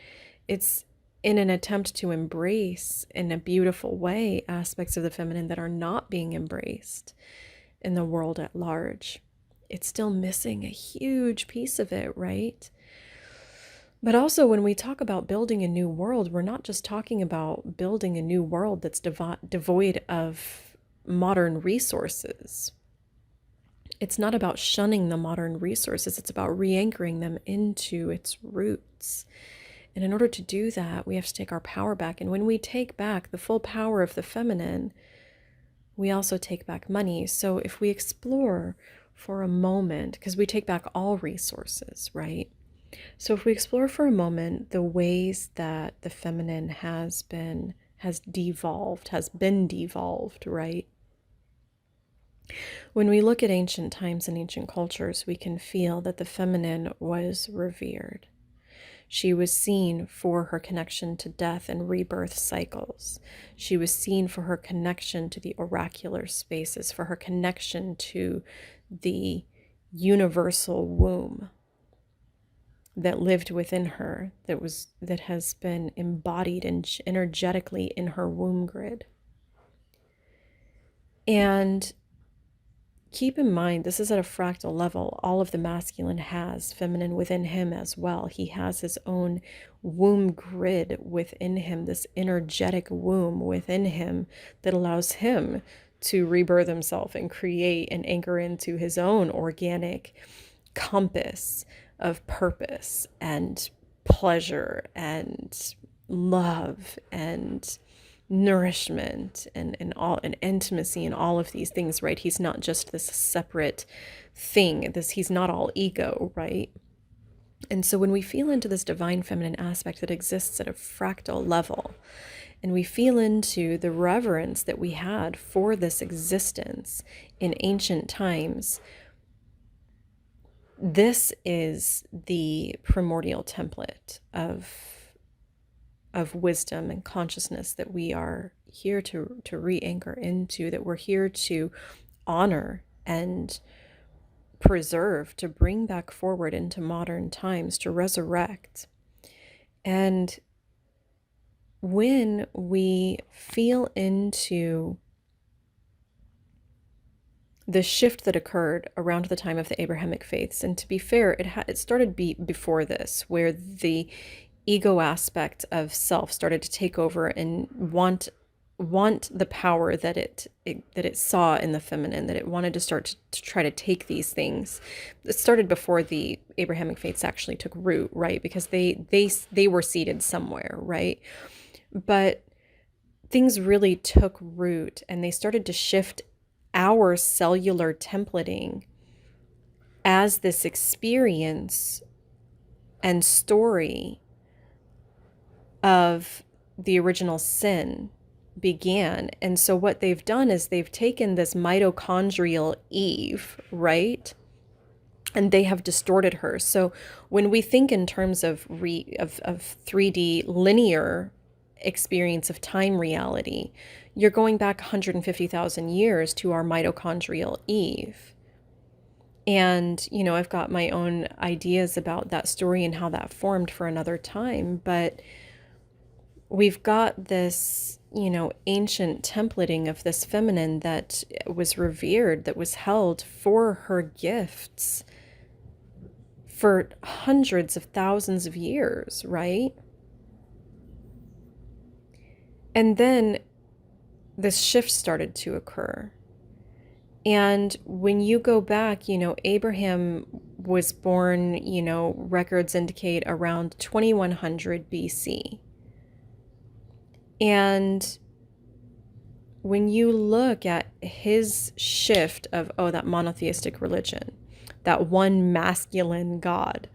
It's in an attempt to embrace in a beautiful way aspects of the feminine that are not being embraced in the world at large. It's still missing a huge piece of it, right? But also, when we talk about building a new world, we're not just talking about building a new world that's devoid of modern resources. It's not about shunning the modern resources, it's about re-anchoring them into its roots. And in order to do that, we have to take our power back. And when we take back the full power of the feminine, we also take back money. So if we explore for a moment, because we take back all resources, right? So if we explore for a moment the ways that the feminine has been devolved, right? When we look at ancient times and ancient cultures, we can feel that the feminine was revered. She was seen for her connection to death and rebirth cycles. She was seen for her connection to the oracular spaces, for her connection to the universal womb that lived within her, that has been embodied and energetically in her womb grid. And keep in mind, this is at a fractal level. All of the masculine has feminine within him as well. He has his own womb grid within him, this energetic womb within him that allows him to rebirth himself and create and anchor into his own organic compass of purpose and pleasure and love and nourishment and all, and intimacy and all of these things, right? He's not just this separate thing. He's not all ego, right? And so when we feel into this divine feminine aspect that exists at a fractal level, and we feel into the reverence that we had for this existence in ancient times, this is the primordial template of wisdom and consciousness that we are here to re-anchor into, that we're here to honor and preserve, to bring back forward into modern times, to resurrect. And when we feel into the shift that occurred around the time of the Abrahamic faiths, and to be fair, it started before this, where the ego aspect of self started to take over and want the power that it saw in the feminine, that it wanted to start to try to take these things. It started before the Abrahamic faiths actually took root, right? Because they were seated somewhere, right? But things really took root, and they started to shift our cellular templating as this experience and story of the original sin began. And so what they've done is they've taken this mitochondrial Eve, right? And they have distorted her. So when we think in terms of 3D linear experience of time reality, you're going back 150,000 years to our mitochondrial Eve. And, I've got my own ideas about that story and how that formed for another time. But we've got this, ancient templating of this feminine that was revered, that was held for her gifts for hundreds of thousands of years, right? And then this shift started to occur. And when you go back, Abraham was born, records indicate around 2100 BC. And when you look at his shift of, that monotheistic religion, that one masculine God,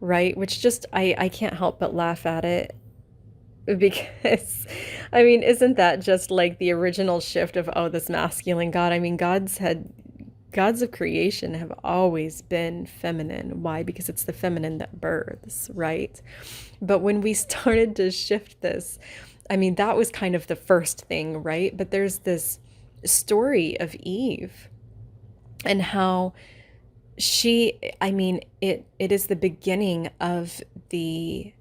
right? Which just, I can't help but laugh at it Because, I mean, isn't that just like the original shift of, oh, this masculine God? I mean, gods of creation have always been feminine. Why? Because it's the feminine that births, right? But when we started to shift this, I mean, that was kind of the first thing, right? But there's this story of Eve and how I mean, it is the beginning of the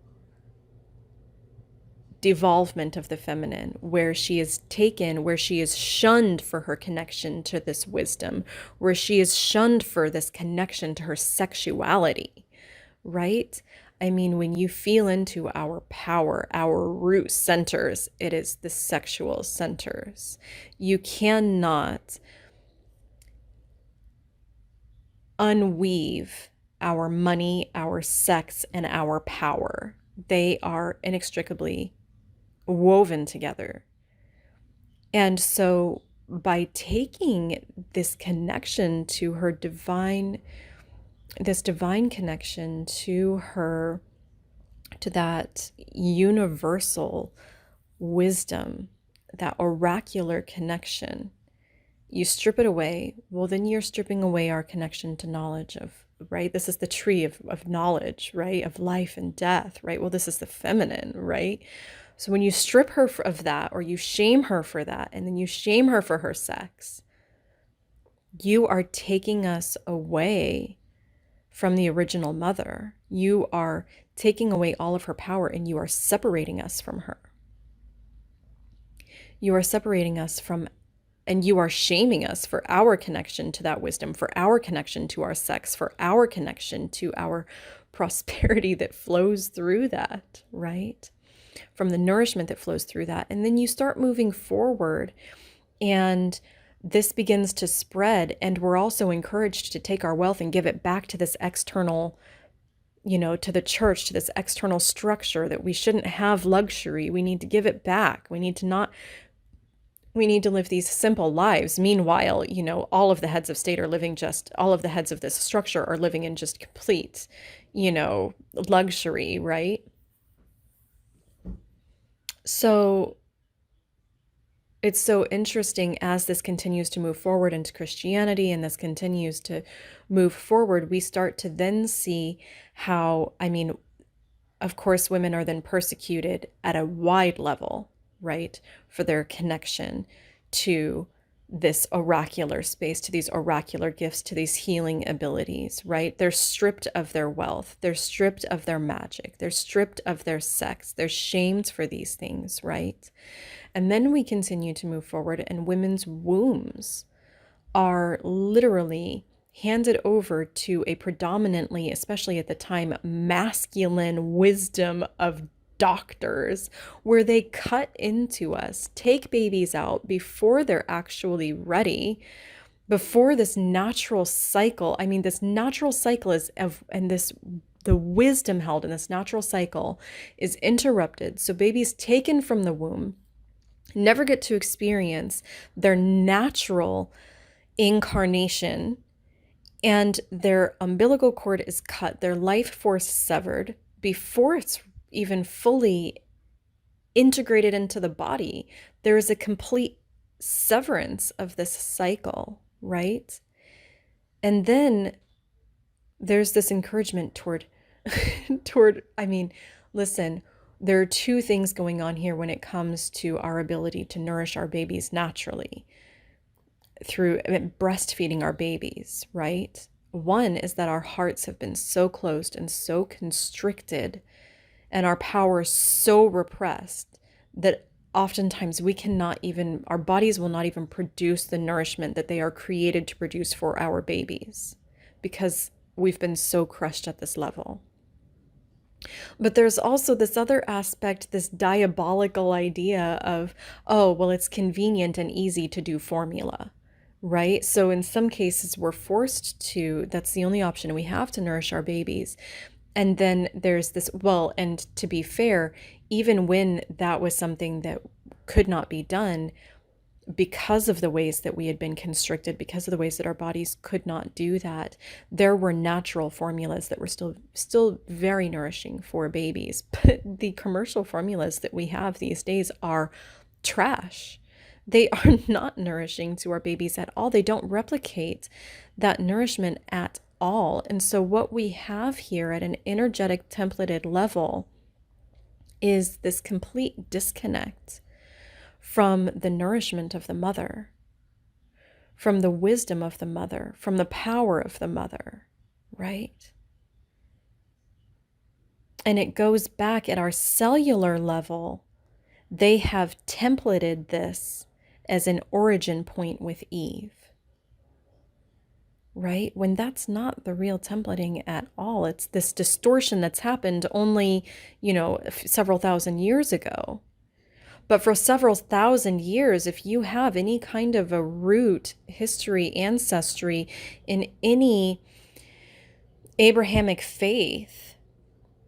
devolvement of the feminine, where she is taken, where she is shunned for her connection to this wisdom, where she is shunned for this connection to her sexuality, right? I mean, when you feel into our power, our root centers, it is the sexual centers. You cannot unweave our money, our sex, and our power. They are inextricably woven together. And so by taking this connection to her this divine connection to her, to that universal wisdom, that oracular connection, you strip it away, well, then you're stripping away our connection to knowledge of, right? This is the tree of knowledge, right? Of life and death, right? Well, this is the feminine, right? So when you strip her of that, or you shame her for that, and then you shame her for her sex, you are taking us away from the original mother. You are taking away all of her power, and you are separating us from her. You are separating us from, and you are shaming us for our connection to that wisdom, for our connection to our sex, for our connection to our prosperity that flows through that, right? From the nourishment that flows through that. And then you start moving forward, and this begins to spread. And we're also encouraged to take our wealth and give it back to this external, to the church, to this external structure, that we shouldn't have luxury. We need to give it back. We need to live these simple lives. Meanwhile, all of the heads of state are living all of the heads of this structure are living in just complete, luxury, right? So it's so interesting as this continues to move forward into Christianity, and this continues to move forward, we start to then see how, I mean, of course, women are then persecuted at a wide level, right, for their connection to this oracular space, to these oracular gifts, to these healing abilities, right? They're stripped of their wealth. They're stripped of their magic. They're stripped of their sex. They're shamed for these things, right? And then we continue to move forward, and women's wombs are literally handed over to a predominantly, especially at the time, masculine wisdom of doctors, where they cut into us, take babies out before they're actually ready, before this natural cycle. I mean, this natural cycle the wisdom held in this natural cycle is interrupted. So babies taken from the womb never get to experience their natural incarnation, and their umbilical cord is cut, their life force severed before it's even fully integrated into the body. There is a complete severance of this cycle, right? And then there's this encouragement toward, I mean, listen, there are two things going on here when it comes to our ability to nourish our babies naturally through breastfeeding our babies, right? One is that our hearts have been so closed and so constricted, and our power so repressed, that oftentimes our bodies will not even produce the nourishment that they are created to produce for our babies, because we've been so crushed at this level. But there's also this other aspect, this diabolical idea of, oh, well, it's convenient and easy to do formula, right? So in some cases, we're forced to, that's the only option we have to nourish our babies. And then there's this, well, and to be fair, even when that was something that could not be done, because of the ways that we had been constricted, because of the ways that our bodies could not do that, there were natural formulas that were still very nourishing for babies. But the commercial formulas that we have these days are trash. They are not nourishing to our babies at all. They don't replicate that nourishment at all. And so what we have here at an energetic templated level is this complete disconnect from the nourishment of the mother, from the wisdom of the mother, from the power of the mother, right? And it goes back at our cellular level. They have templated this as an origin point with Eve, right? When that's not the real templating at all. It's this distortion that's happened only, several thousand years ago. But for several thousand years, if you have any kind of a root, history, ancestry in any Abrahamic faith,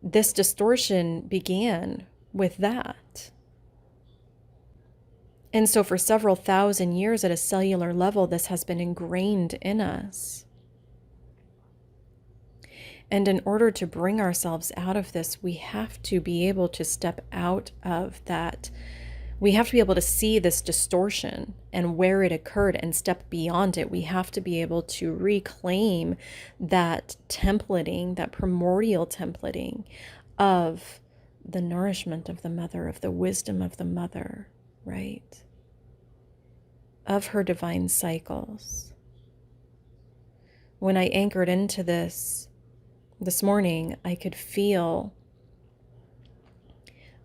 this distortion began with that. And so for several thousand years at a cellular level, this has been ingrained in us. And in order to bring ourselves out of this, we have to be able to step out of that. We have to be able to see this distortion and where it occurred and step beyond it. We have to be able to reclaim that templating, that primordial templating of the nourishment of the mother, of the wisdom of the mother, right? Of her divine cycles. When I anchored into this morning, I could feel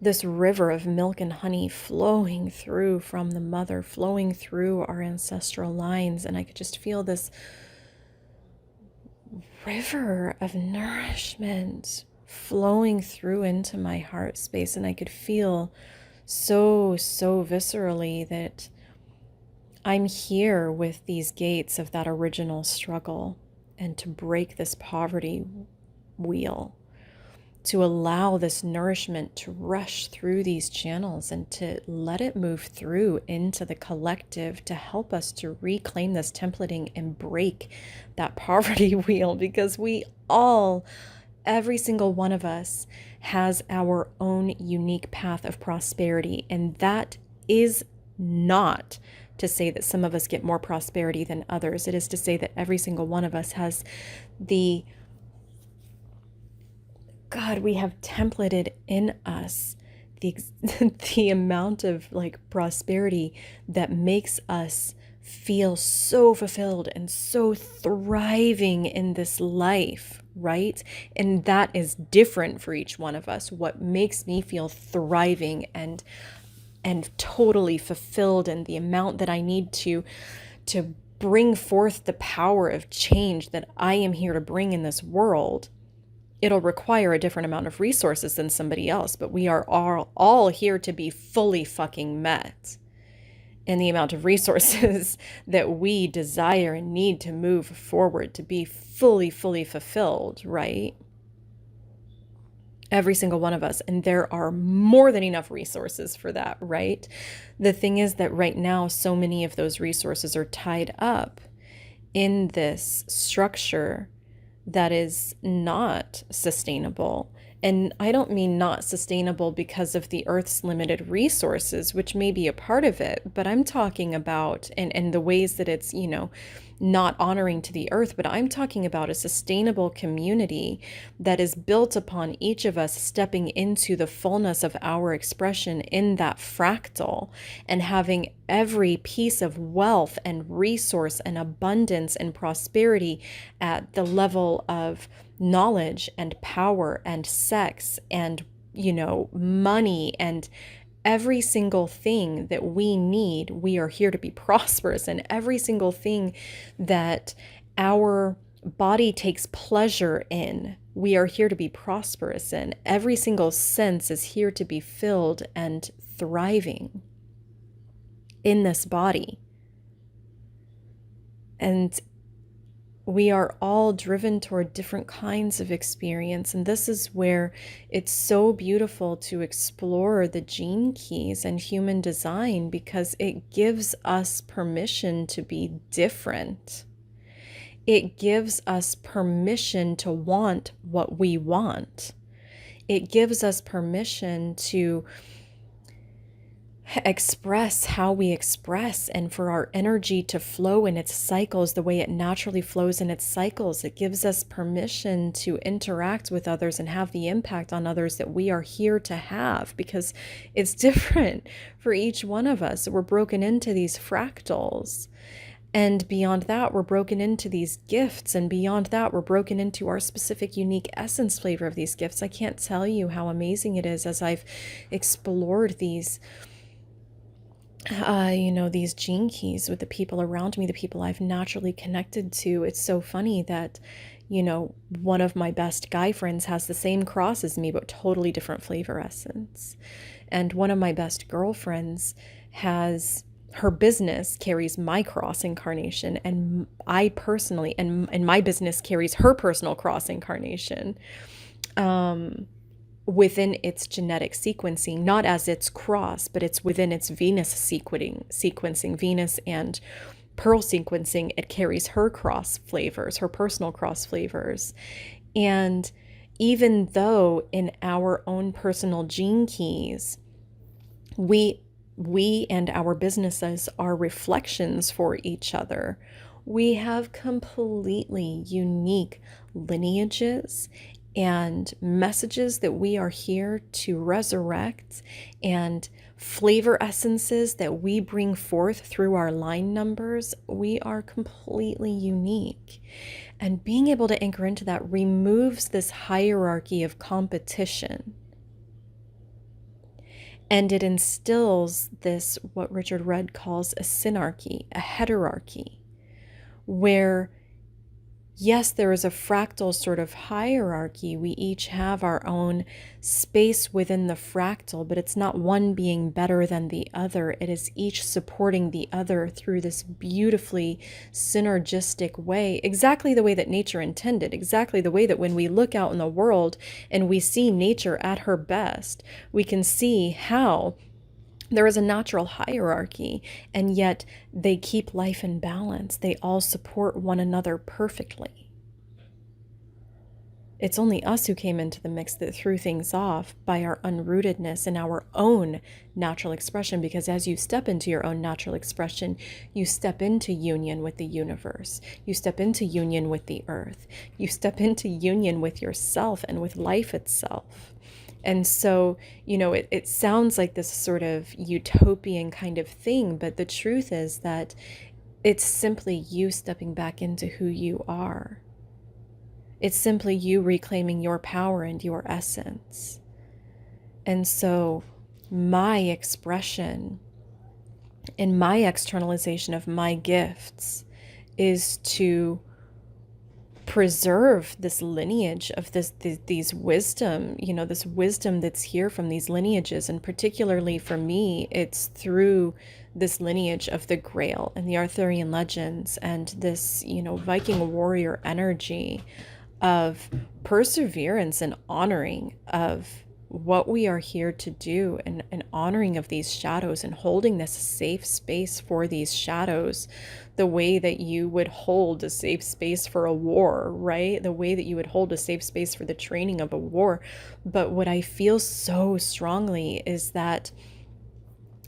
this river of milk and honey flowing through from the mother, flowing through our ancestral lines. And I could just feel this river of nourishment flowing through into my heart space. And I could feel so viscerally that I'm here with these gates of that original struggle, and to break this poverty wheel, to allow this nourishment to rush through these channels and to let it move through into the collective to help us to reclaim this templating and break that poverty wheel, because we all, every single one of us, has our own unique path of prosperity. And that is not to say that some of us get more prosperity than others. It is to say that every single one of us has we have templated in us the amount of prosperity that makes us feel so fulfilled and so thriving in this life, right? And that is different for each one of us. What makes me feel thriving and totally fulfilled, and the amount that I need to bring forth the power of change that I am here to bring in this world, it'll require a different amount of resources than somebody else, but we are all here to be fully fucking met in the amount of resources that we desire and need to move forward, to be fully fulfilled, right? Every single one of us. And there are more than enough resources for that, right? The thing is that right now, so many of those resources are tied up in this structure that is not sustainable. And I don't mean not sustainable because of the Earth's limited resources, which may be a part of it, but I'm talking about, and the ways that it's, not honoring to the earth, but I'm talking about a sustainable community that is built upon each of us stepping into the fullness of our expression in that fractal, and having every piece of wealth and resource and abundance and prosperity at the level of knowledge and power and sex and, money and every single thing that we need. We are here to be prosperous, and every single thing that our body takes pleasure in, we are here to be prosperous in. Every single sense is here to be filled and thriving in this body. And we are all driven toward different kinds of experience. And this is where it's so beautiful to explore the gene keys and human design, because it gives us permission to be different. It gives us permission to want what we want. It gives us permission to express how we express, and for our energy to flow in its cycles the way it naturally flows in its cycles. It gives us permission to interact with others and have the impact on others that we are here to have, because it's different for each one of us. We're broken into these fractals. And beyond that, we're broken into these gifts. And beyond that, we're broken into our specific, unique essence flavor of these gifts. I can't tell you how amazing it is as I've explored these these gene keys with the people around me, the people I've naturally connected to. It's so funny that, one of my best guy friends has the same cross as me, but totally different flavor essence. And one of my best girlfriends has her business carries my cross incarnation, and I personally, and my business carries her personal cross incarnation. Within its genetic sequencing, not as its cross, but it's within its Venus sequencing, Venus and Pearl sequencing. It carries her cross flavors, her personal cross flavors. And even though in our own personal gene keys, we and our businesses are reflections for each other, we have completely unique lineages and messages that we are here to resurrect, and flavor essences that we bring forth through our line numbers. We are completely unique. And being able to anchor into that removes this hierarchy of competition. And it instills this, what Richard Rudd calls a synarchy, a heterarchy, where yes, there is a fractal sort of hierarchy. We each have our own space within the fractal, but it's not one being better than the other. It is each supporting the other through this beautifully synergistic way, exactly the way that nature intended, exactly the way that when we look out in the world and we see nature at her best, we can see how there is a natural hierarchy, and yet they keep life in balance. They all support one another perfectly. It's only us who came into the mix that threw things off by our unrootedness in our own natural expression, because as you step into your own natural expression, you step into union with the universe. You step into union with the earth. You step into union with yourself and with life itself. And so, it sounds like this sort of utopian kind of thing, but the truth is that it's simply you stepping back into who you are. It's simply you reclaiming your power and your essence. And so my expression and my externalization of my gifts is to preserve this lineage of these wisdom, this wisdom that's here from these lineages. And particularly for me, it's through this lineage of the Grail and the Arthurian legends, and this, Viking warrior energy of perseverance and honoring of what we are here to do, and honoring of these shadows, and holding this safe space for these shadows the way that you would hold a safe space for a war, right? The way that you would hold a safe space for the training of a war. But what I feel so strongly is that,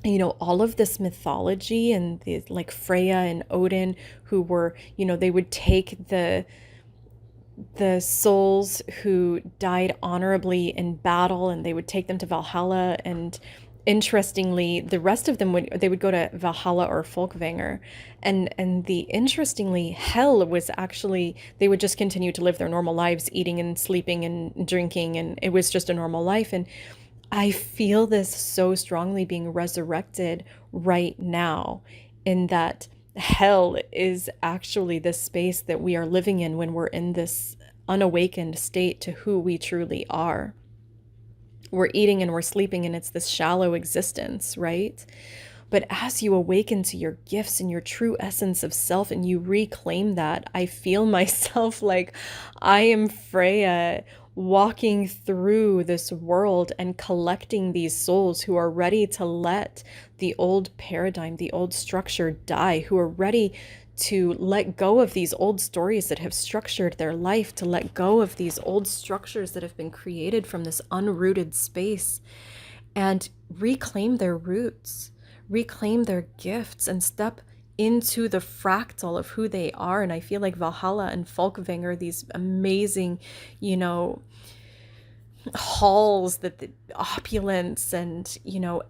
all of this mythology and the, like Freya and Odin, who were, they would take the souls who died honorably in battle, and they would take them to Valhalla. And interestingly, the rest of them would go to Valhalla or Folkvanger, and interestingly, hell was actually, they would just continue to live their normal lives, eating and sleeping and drinking, and it was just a normal life. And I feel this so strongly being resurrected right now, in that hell is actually the space that we are living in when we're in this unawakened state to who we truly are. We're eating and we're sleeping, and it's this shallow existence, right? But as you awaken to your gifts and your true essence of self and you reclaim that, I feel myself like I am Freya walking through this world and collecting these souls who are ready to let the old paradigm, the old structure die, who are ready to let go of these old stories that have structured their life, to let go of these old structures that have been created from this unrooted space and reclaim their roots, reclaim their gifts, and step into the fractal of who they are. And I feel like Valhalla and Folkvanger, these amazing, you know, halls, that the opulence, and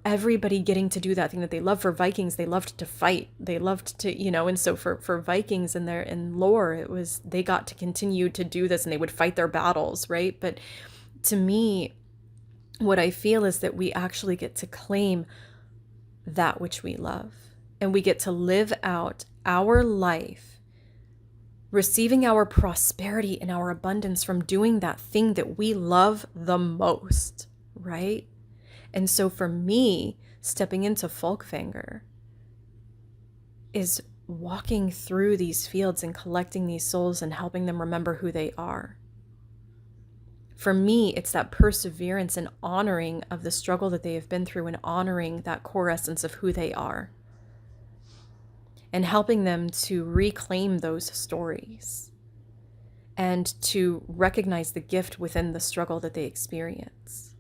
everybody getting to do that thing that they love. For Vikings, they loved to fight, they loved to, and so for Vikings in lore, it was, they got to continue to do this and they would fight their battles, right? But to me, what I feel is that we actually get to claim that which we love, and we get to live out our life receiving our prosperity and our abundance from doing that thing that we love the most, right? And so for me, stepping into Folkvanger is walking through these fields and collecting these souls and helping them remember who they are. For me, it's that perseverance and honoring of the struggle that they have been through and honoring that core essence of who they are and helping them to reclaim those stories and to recognize the gift within the struggle that they experience,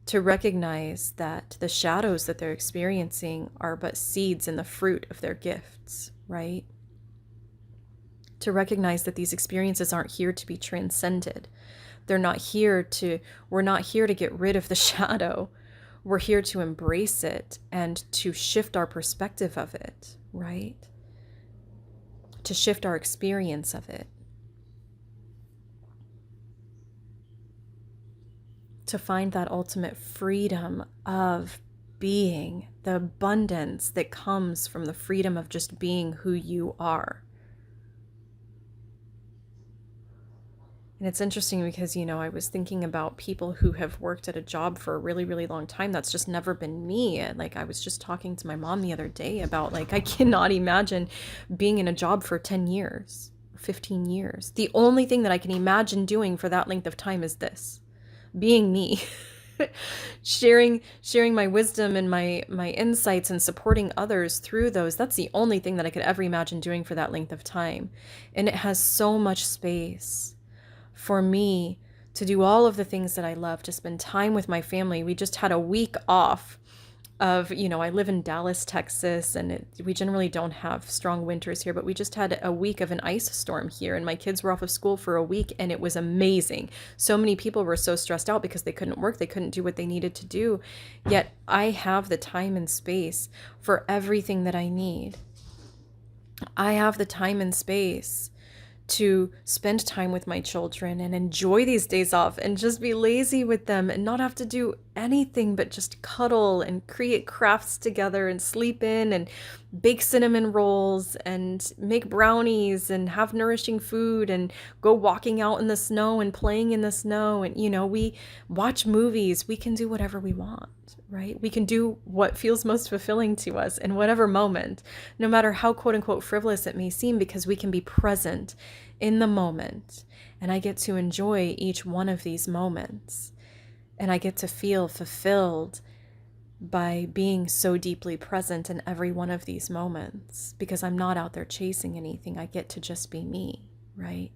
to recognize that the shadows that they're experiencing are but seeds in the fruit of their gifts, right? To recognize that these experiences aren't here to be transcended. We're not here to get rid of the shadow. We're here to embrace it and to shift our perspective of it, right? To shift our experience of it. To find that ultimate freedom of being, the abundance that comes from the freedom of just being who you are. And it's interesting because, I was thinking about people who have worked at a job for a really, really long time. That's just never been me. Like, I was just talking to my mom the other day about, like, I cannot imagine being in a job for 10 years, 15 years. The only thing that I can imagine doing for that length of time is this, being me. sharing my wisdom and my insights and supporting others through those. That's the only thing that I could ever imagine doing for that length of time. And it has so much space for me to do all of the things that I love, to spend time with my family. We just had a week off of, I live in Dallas, Texas, and we generally don't have strong winters here, but we just had a week of an ice storm here, and my kids were off of school for a week, and it was amazing. So many people were so stressed out because they couldn't work, they couldn't do what they needed to do, yet I have the time and space for everything that I need. I have the time and space to spend time with my children and enjoy these days off and just be lazy with them and not have to do anything but just cuddle and create crafts together and sleep in and bake cinnamon rolls and make brownies and have nourishing food and go walking out in the snow and playing in the snow. And, we watch movies. We can do whatever we want, right? We can do what feels most fulfilling to us in whatever moment, no matter how quote unquote frivolous it may seem, because we can be present in the moment. And I get to enjoy each one of these moments. And I get to feel fulfilled by being so deeply present in every one of these moments, because I'm not out there chasing anything. I get to just be me, right?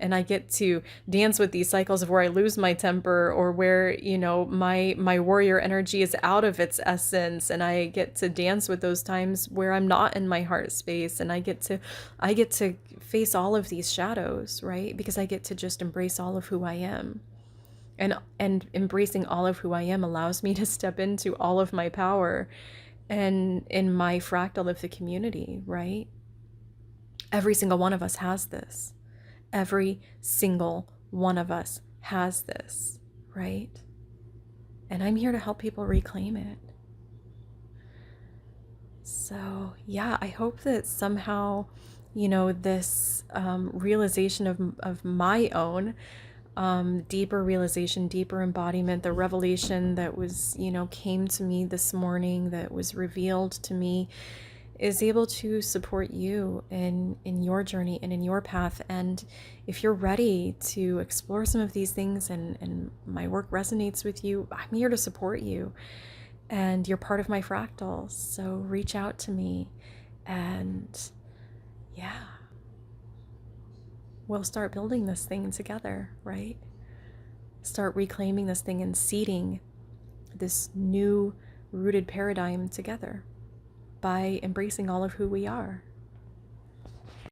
And I get to dance with these cycles of where I lose my temper, or where, my warrior energy is out of its essence. And I get to dance with those times where I'm not in my heart space. And I get to face all of these shadows, right? Because I get to just embrace all of who I am. And embracing all of who I am allows me to step into all of my power and in my fractal of the community, right? Every single one of us has this. Every single one of us has this, right? And I'm here to help people reclaim it. So, yeah, I hope that somehow, this realization of my own deeper realization, deeper embodiment, the revelation that was, came to me this morning, that was revealed to me, is able to support you in your journey and in your path. And if you're ready to explore some of these things and my work resonates with you, I'm here to support you. And you're part of my fractal. So reach out to me, and yeah, we'll start building this thing together, right? Start reclaiming this thing and seeding this new rooted paradigm together by embracing all of who we are.